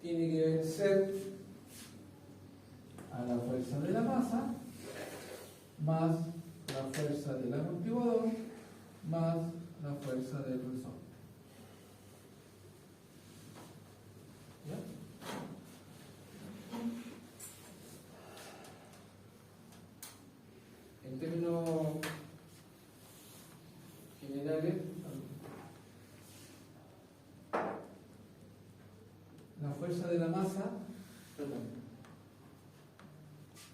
tiene que vencer a la fuerza de la masa más la fuerza del amortiguador más la fuerza del resorte. ¿Ya? En términos generales, la fuerza de la masa, perdón,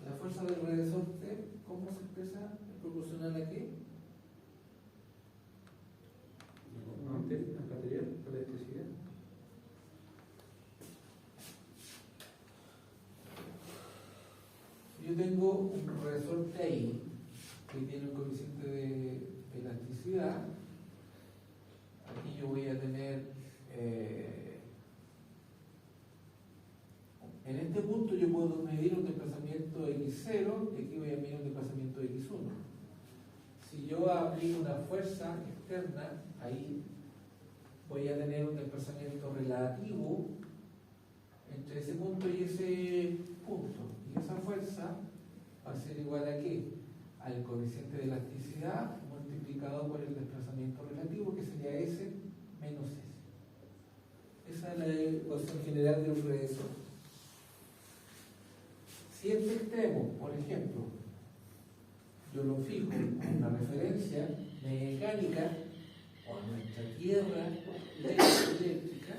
la fuerza del resorte, ¿cómo se expresa? ¿Es proporcional a qué?
Material, electricidad.
Yo tengo un resorte ahí que tiene un coeficiente de elasticidad. Aquí yo voy a tener en este punto yo puedo medir un desplazamiento x0 y aquí voy a medir un desplazamiento x1. Si yo aplico una fuerza externa, ahí voy a tener un desplazamiento relativo entre ese punto y ese punto. Y esa fuerza va a ser igual a ¿qué? Al coeficiente de elasticidad multiplicado por el desplazamiento relativo, que sería S menos S. Esa es la ecuación general de un resorte. Si este extremo, por ejemplo, yo lo fijo en una referencia mecánica o en nuestra tierra eléctrica,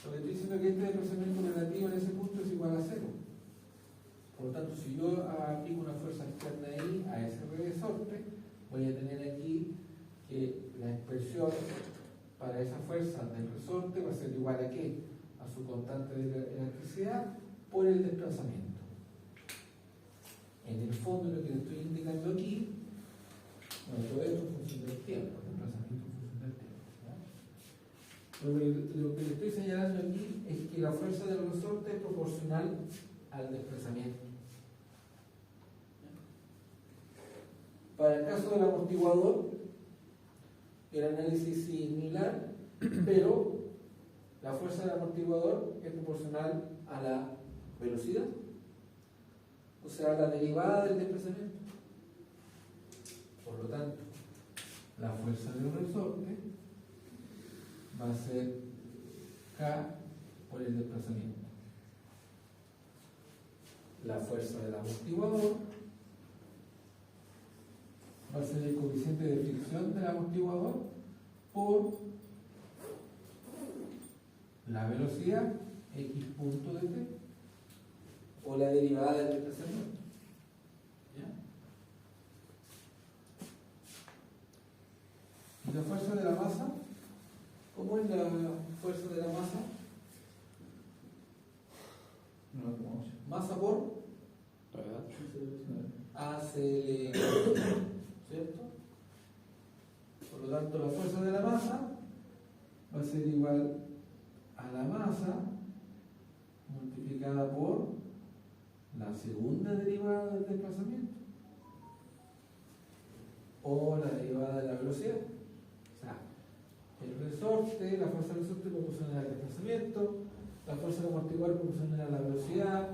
lo que estoy diciendo es que este desplazamiento relativo en ese punto es igual a 0. Por lo tanto, si yo aplico una fuerza externa ahí a ese resorte, voy a tener aquí que la expresión para esa fuerza del resorte va a ser igual a ¿qué? A su constante de elasticidad por el desplazamiento. En el fondo, lo que le estoy indicando aquí, bueno, todo esto en función del tiempo, el desplazamiento en función del tiempo. ¿Ya? Lo que le estoy señalando aquí es que la fuerza del resorte es proporcional al desplazamiento. Para el caso del amortiguador, el análisis es similar, pero la fuerza del amortiguador es proporcional a la velocidad, o sea, la derivada del desplazamiento. Por lo tanto, la fuerza del resorte va a ser K por el desplazamiento. La fuerza del amortiguador va a ser el coeficiente de fricción del amortiguador por la velocidad x punto de t o la derivada del desplazamiento. ¿Ya? ¿Y la fuerza de la masa? ¿Cómo es la fuerza de la masa? Masa por ACL, ¿cierto? Por lo tanto, la fuerza de la masa va a ser igual a la masa multiplicada por la segunda derivada del desplazamiento o la derivada de la velocidad. O sea, el resorte, la fuerza del resorte proporciona al desplazamiento, la fuerza del amortiguador proporciona a la velocidad,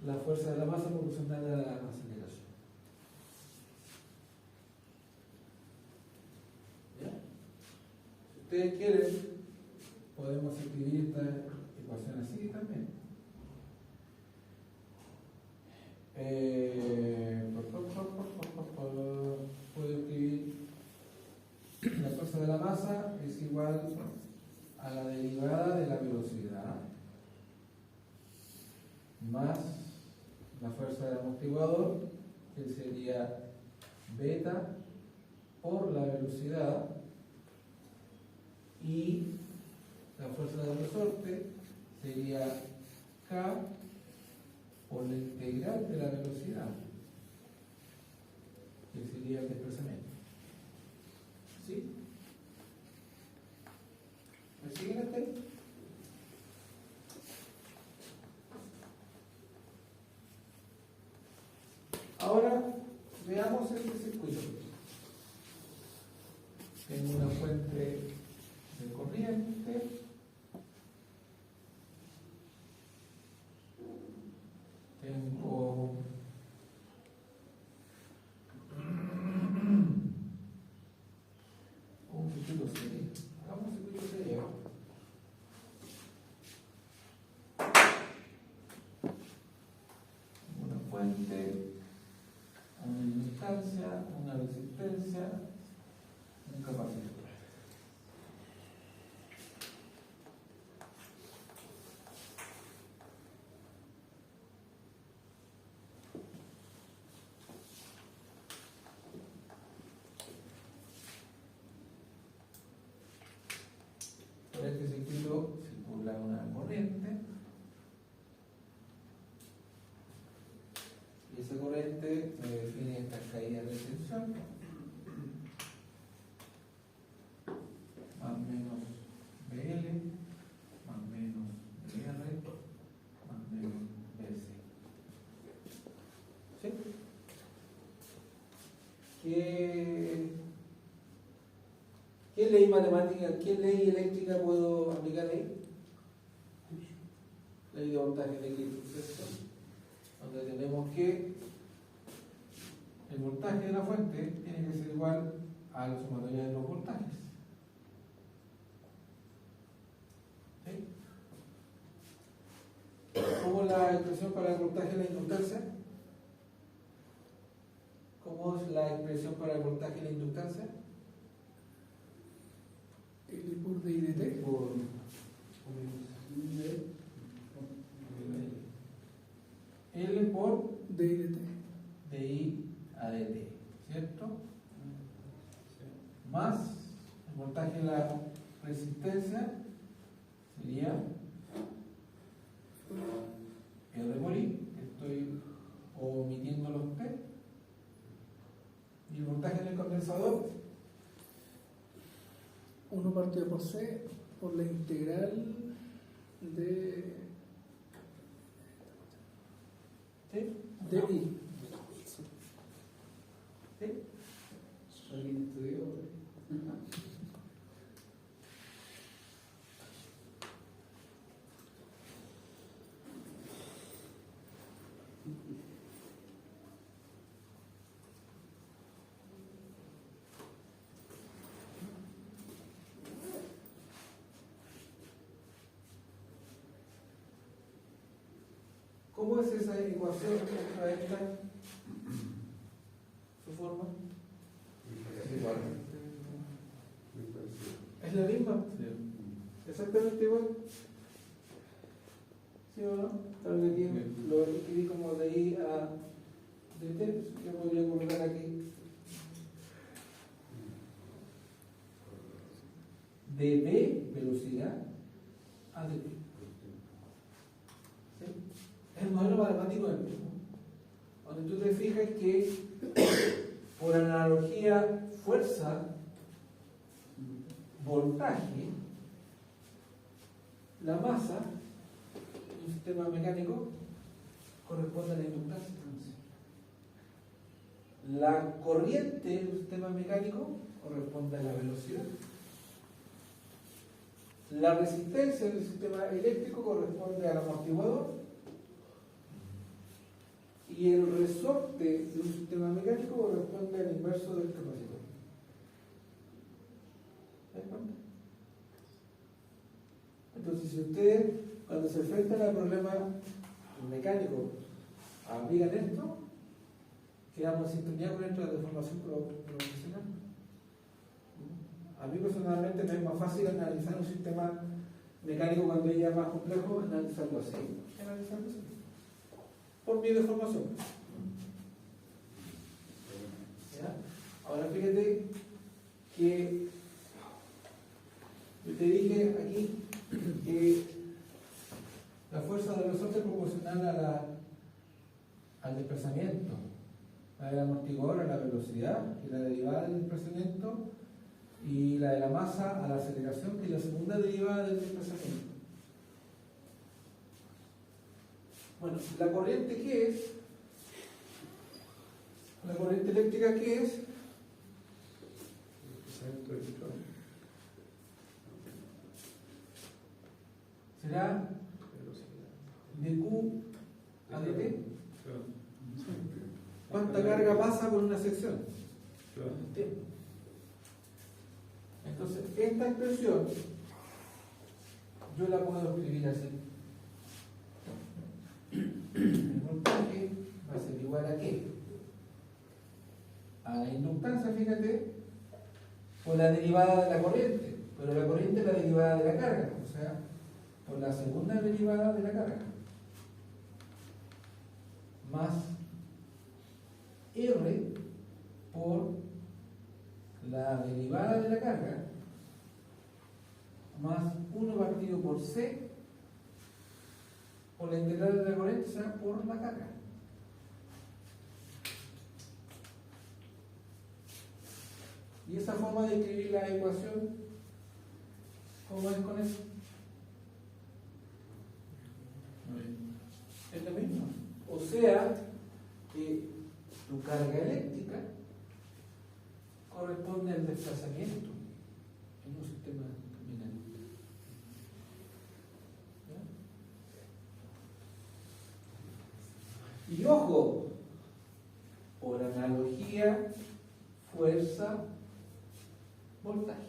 la fuerza de la masa proporciona a la aceleración. ¿Ya? Si ustedes quieren, podemos escribir esta ecuación así también. Puedo escribir la fuerza de la masa es igual a la derivada de la velocidad más la fuerza del amortiguador, que sería beta por la velocidad, y la fuerza del resorte sería K por la integral de la velocidad, que sería el desplazamiento. ¿Sí?
Ahora veamos este circuito. Tengo una fuente de corriente. Tengo un circuito serio. Hagamos un circuito serio. Una fuente, una inductancia, una resistencia, un capacitor. En este circuito circula una corriente y esa corriente me define estas caídas de tensión más menos BL más menos BR más menos BC. ¿Sí? ¿Qué ley matemática, qué ley eléctrica puedo aplicar ahí? Ley de voltaje de electrificación, donde tenemos que el voltaje de la fuente tiene que ser igual a la sumatoria de los voltajes. ¿Sí? ¿Cómo es la expresión para el voltaje de la inductancia? ¿Cómo es la expresión para el voltaje de la inductancia?
L por D y dt.
Por L por
D y dt.
DI a dt, ¿cierto? Más el voltaje de la resistencia sería R por I, estoy omitiendo los P, y el voltaje en el condensador
1 partido por C por la integral de
¿sí?
de I.
¿Sí?
¿Alguien estudió?
¿Cómo es esa ecuación contra esta? ¿Su forma?
Igual.
¿Es la misma? Exactamente igual. ¿Sí o no? Claro que aquí lo escribí como de I a dt. Yo podría colocar aquí dB, velocidad, a dt. ¿Sí? El modelo matemático es el mismo. Donde tú te fijas que por analogía fuerza, voltaje, la masa de un sistema mecánico corresponde a la inductancia. La corriente de un sistema mecánico corresponde a la velocidad. La resistencia del sistema eléctrico corresponde al amortiguador. Y el resorte de un sistema mecánico corresponde al inverso del capacitor. ¿Se dan cuenta? Entonces, si ustedes, cuando se enfrentan a problemas mecánicos, aplican esto, quedamos en sintonía con esto de deformación profesional. A mí personalmente me es más fácil analizar un sistema mecánico cuando es ya más complejo, analizarlo así. Por mi deformación. ¿Ya? Ahora fíjate que yo te dije aquí que la fuerza del resorte es proporcional al desplazamiento, la del amortiguador a la velocidad, y la derivada del desplazamiento, y la de la masa a la aceleración, que es la segunda derivada del desplazamiento. Bueno, ¿la corriente qué es? La corriente eléctrica, ¿qué es? Será dQ a dt. ¿Cuánta carga pasa por una sección? Tiempo. Entonces, esta expresión yo la puedo escribir así. El voltaje va a ser igual a ¿qué? A la inductancia, fíjate, por la derivada de la corriente, pero la corriente es la derivada de la carga, o sea, por la segunda derivada de la carga, más R por la derivada de la carga, más 1 partido por C por la integral de la corriente, o sea, por la carga. Y esa forma de escribir la ecuación, ¿cómo es con eso? Es lo mismo. O sea, que tu carga eléctrica corresponde al desplazamiento en un sistema terminal. ¿Ya? Y ojo, por analogía, fuerza, voltaje.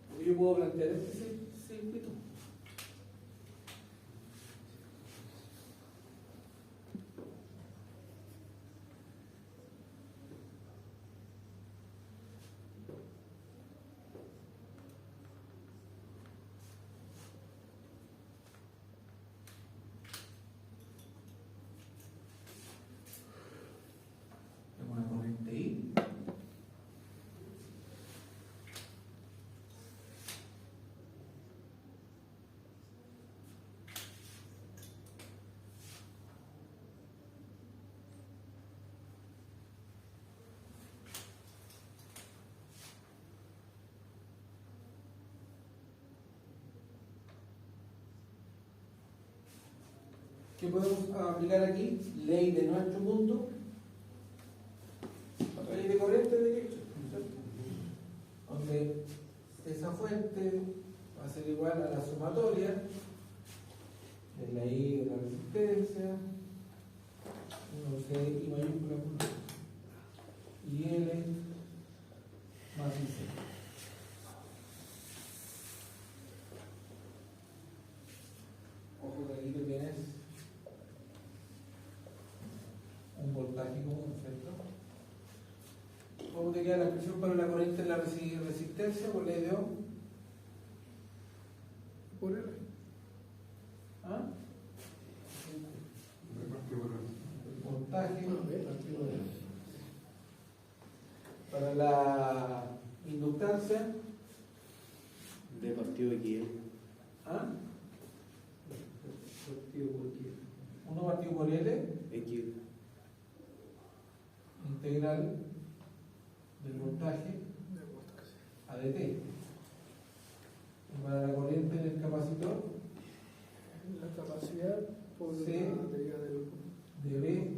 Porque yo puedo plantear este circuito. Tengo una corriente I. ¿Qué podemos aplicar aquí? Ley de nuestro mundo, ley de corriente de Kirchhoff, ¿cierto? Donde esa fuente va a ser igual a la sumatoria de la I de la resistencia, 1C I mayúscula y L más IC. Ojo que aquí tú tienes un voltaje común, ¿cierto? ¿Cómo te queda la expresión para la corriente en la resistencia por ley de Ohm?
Por R.
¿Ah? El voltaje para la inductancia.
D partido de X.
¿Ah?
Partido por Q.
1 partido por L,
X.
integral del voltaje a dt. Y para la corriente en el capacitor,
La capacidad por
Sí.
la teoría del
de B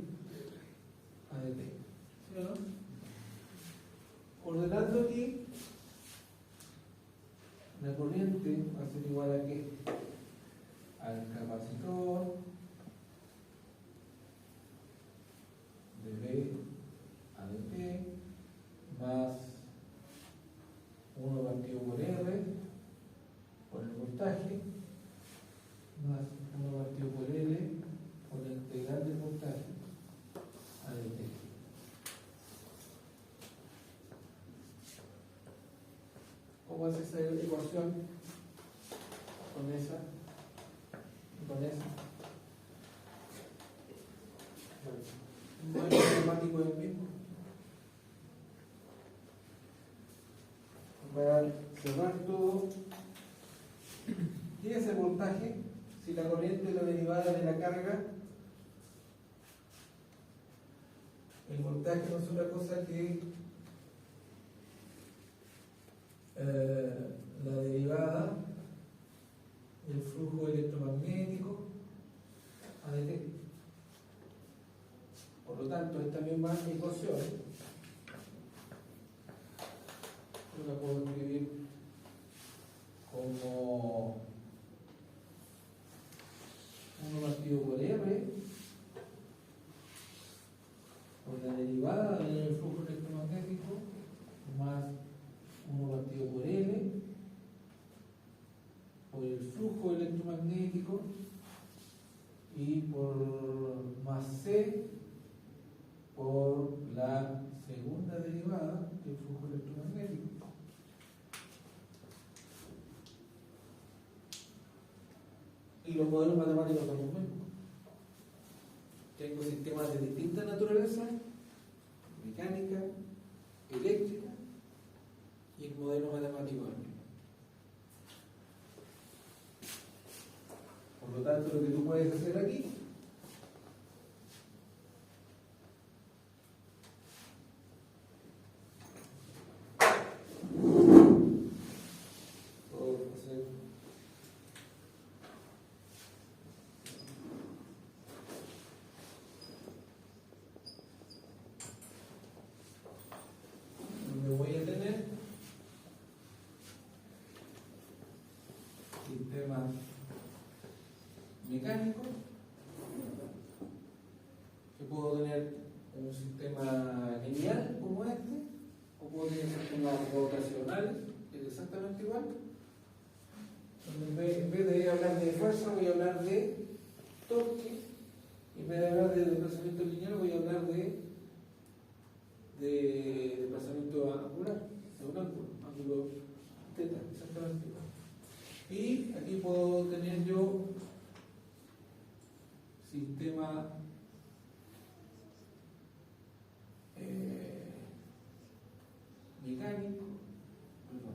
a dt. ¿Sí o no? Ordenando aquí, la corriente va a ser igual a ¿qué? Al capacitor de B a dt más 1 partido por R por el voltaje más 1 partido por L por la integral del voltaje a dt. ¿Cómo es esa ecuación? Con esa y con esa. No es matemático el mismo. Para cerrar todo, ¿qué es el voltaje? Si la corriente es la derivada de la carga, el voltaje no es otra cosa que la derivada del flujo electromagnético a dt. Por lo
Por lo tanto, esta misma ecuación yo la puedo escribir como 1 partido por R por la derivada del flujo electromagnético más 1 partido por L por el flujo electromagnético y por más C por la segunda derivada del flujo electromagnético. Y los modelos matemáticos son los mismos. Tengo sistemas de distinta naturaleza, mecánica, eléctrica, y el modelo matemático es el mismo. Por lo tanto, lo que tú puedes hacer aquí mecánico, que puedo tener un sistema lineal como este, o puedo tener sistemas rotacionales, que es exactamente igual. En vez de hablar de fuerza, voy a hablar de torque, y en vez de hablar de desplazamiento lineal, voy a hablar de desplazamiento angular, de un ángulo teta, exactamente igual. Y aquí puedo tener yo sistema mecánico, sistema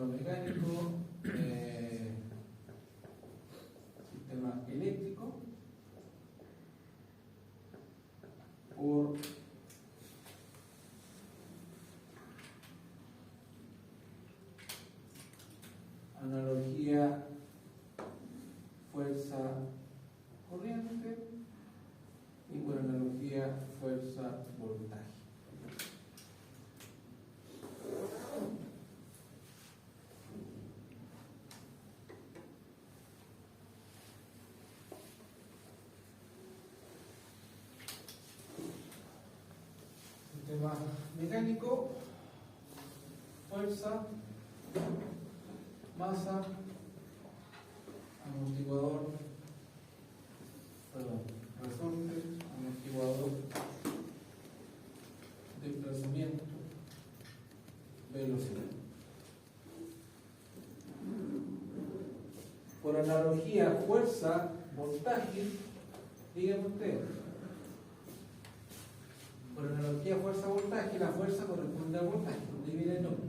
mecánico, sistema eléctrico, por analogía fuerza corriente y por analogía fuerza voltaje. Sistema mecánico, fuerza, masa, amortiguador, resorte, amortiguador, desplazamiento, velocidad. Por analogía, fuerza, voltaje, díganme ustedes. Por analogía, fuerza, voltaje, la fuerza corresponde al voltaje, donde viene el nombre.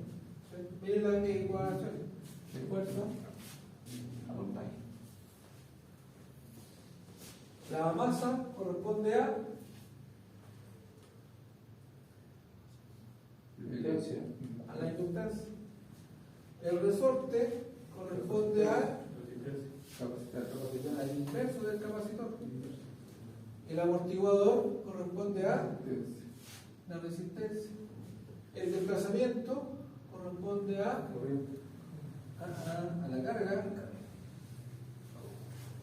Miren la ecuación de fuerza a voltaje. La masa corresponde a la inductancia. El resorte corresponde al inverso del capacitor. El amortiguador corresponde a la resistencia. El desplazamiento corresponde a la carga.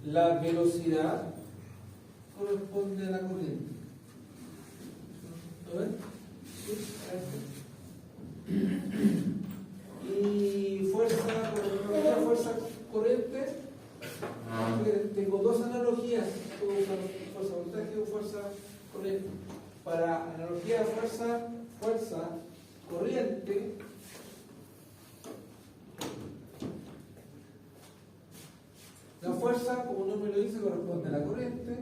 La velocidad corresponde a la corriente. ¿Lo ven? Y fuerza corriente. Tengo dos analogías. Puedo usar fuerza voltaje o fuerza corriente. Para analogía de fuerza corriente, la fuerza, como el nombre lo dice, corresponde a la corriente.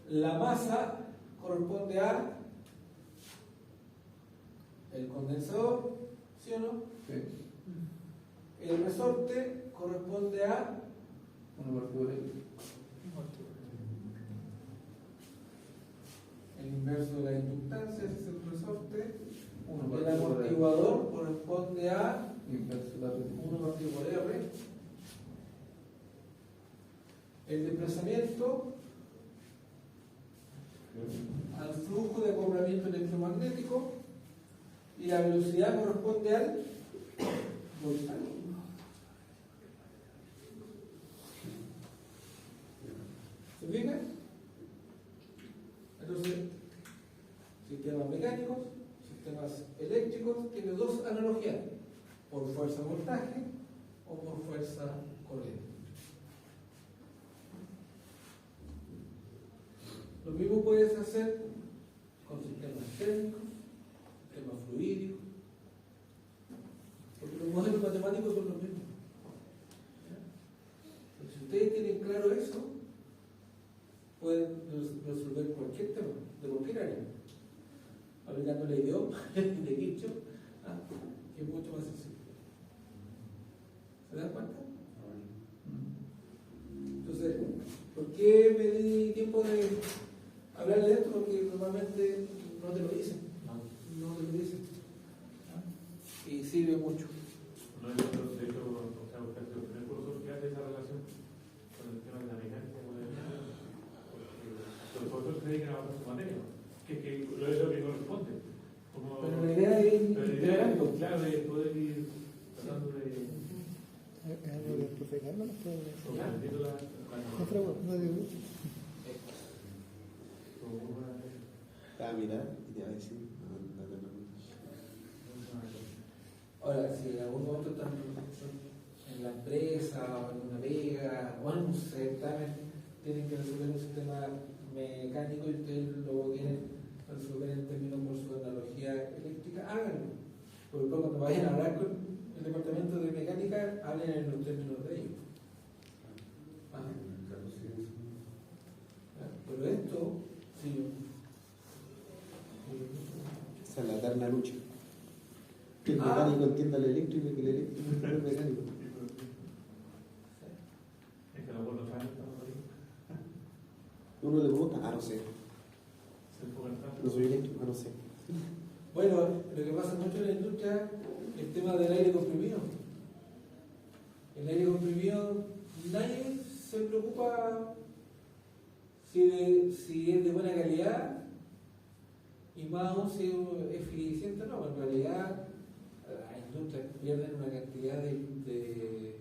La masa corresponde a el condensador, ¿sí o no?
Sí.
El resorte corresponde a inverso de la inductancia, ese es el resorte. El amortiguador corresponde a 1 partido por R. El desplazamiento al flujo de acoplamiento electromagnético y la velocidad corresponde al voltaje. ¿Se fijan? Entonces, sistemas mecánicos, sistemas eléctricos, tiene dos analogías, por fuerza voltaje o por fuerza corriente. Lo mismo puedes hacer con sistemas térmicos, sistemas fluídicos, porque los modelos matemáticos son los mismos. Pero si ustedes tienen claro eso, pueden resolver cualquier tema, de cualquier área, aplicando el idioma de Kirchhoff, que es mucho más sencillo. ¿Se dan cuenta? Entonces, ¿por qué me di tiempo de hablar de esto? Porque normalmente no te lo dicen. No te lo dicen. Y sirve mucho.
No hay otro, de hecho, o sea, usted el primer curso que hace esa relación con el tema de la mecánica, porque los profesores se dedican a otra materia, que lo es lo que corresponde. Como,
Pero la idea es integrando.
Claro, de poder ir tratando de.
Es algo del profe Carlos,
Comprendiendo la
no digo mucho.
Te va a mirar y te va a decir,
Ahora, si algún otro están en la empresa o en una vega o en un certamen tienen que resolver un sistema mecánico y ustedes lo quieren resolver en términos por su analogía eléctrica, háganlo. Porque luego cuando vayan a hablar con el departamento de mecánica, hablen en los términos de ellos. Pero esto, sí.
esa es la eterna lucha. Que el mecánico entienda el eléctrico y que el eléctrico entienda el mecánico.
Es que los buenos años estamos ahí.
Uno le pregunta, no sé.
Se enfocan tanto.
No soy eléctrico, no sé.
Bueno, lo que pasa mucho en la industria es el tema del aire comprimido. El aire comprimido, nadie se preocupa si es de buena calidad y más aún si es eficiente, no. En realidad, las industrias pierden una cantidad de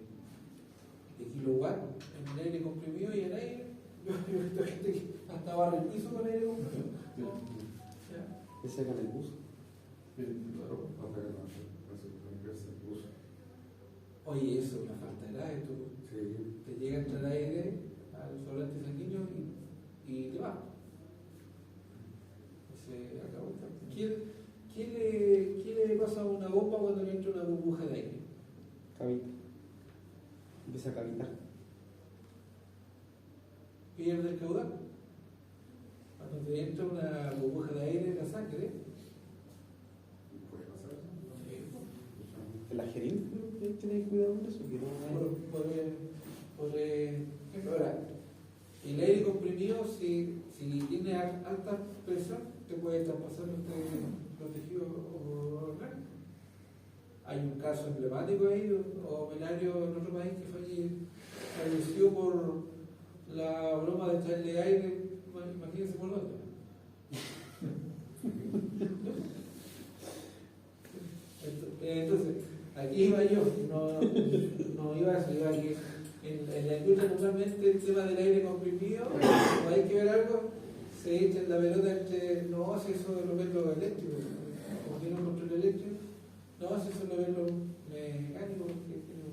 kilowatts en el aire comprimido y el aire. Yo he visto gente que hasta barre el piso con aire comprimido.
Que sacan el bus.
Claro, hasta que no se
Oye, eso es una falta de aire.
Sí.
Te llega a entrar aire al sobrante sanguíneo y te va. Se acabó. ¿Qué le pasa a una bomba cuando le entra una burbuja de aire?
Cavita. Empieza a cavitar.
Pierde el caudal. Cuando te entra una burbuja de aire en la sangre,
Puede pasar.
El ajerín tiene que tener cuidado con eso. Que no
ahora, el aire comprimido, si tiene alta presión, te puede traspasar los tejidos orgánicos. Hay un caso emblemático ahí, o Melario en otro país que falleció por la broma de echarle aire, imagínense por dónde. Entonces, aquí iba yo, no iba a eso, iba que en la industria normalmente el tema del aire comprimido, cuando hay que ver algo, se echa en la pelota entre, no, si eso lo ven los eléctricos, como tiene un control eléctrico, no, si eso lo ven los mecánicos, porque tiene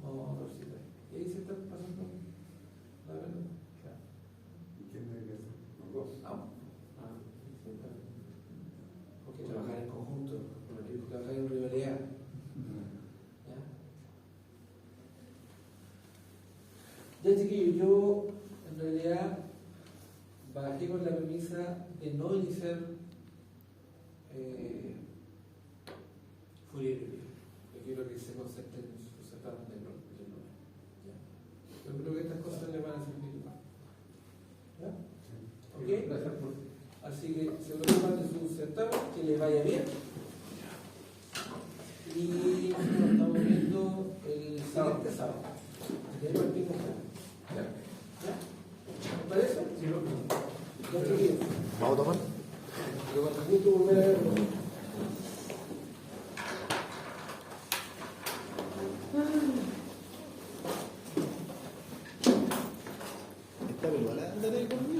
un motorcito ahí. Y ahí se está pasando la pelota.
¿Y quién debe hacer? Los dos.
Porque trabajar en conjunto, trabajar en rivalidad. Ya chiquillos, yo en realidad bajé con la premisa de no iniciar Fourier. Yo quiero que se concentren en sus etapas de nombre. Yo creo que estas cosas le van a servir más. ¿Ya? Así que se preocupan de su certamen, que les vaya bien. Y nos estamos viendo el siguiente sábado. Y ahí partimos ya. ¿Me parece?
Sí, lo que.
Ya, chiquillos.
Vamos a tomar.
Yo con gusto volver a verlo.
Está igual a andar ahí conmigo.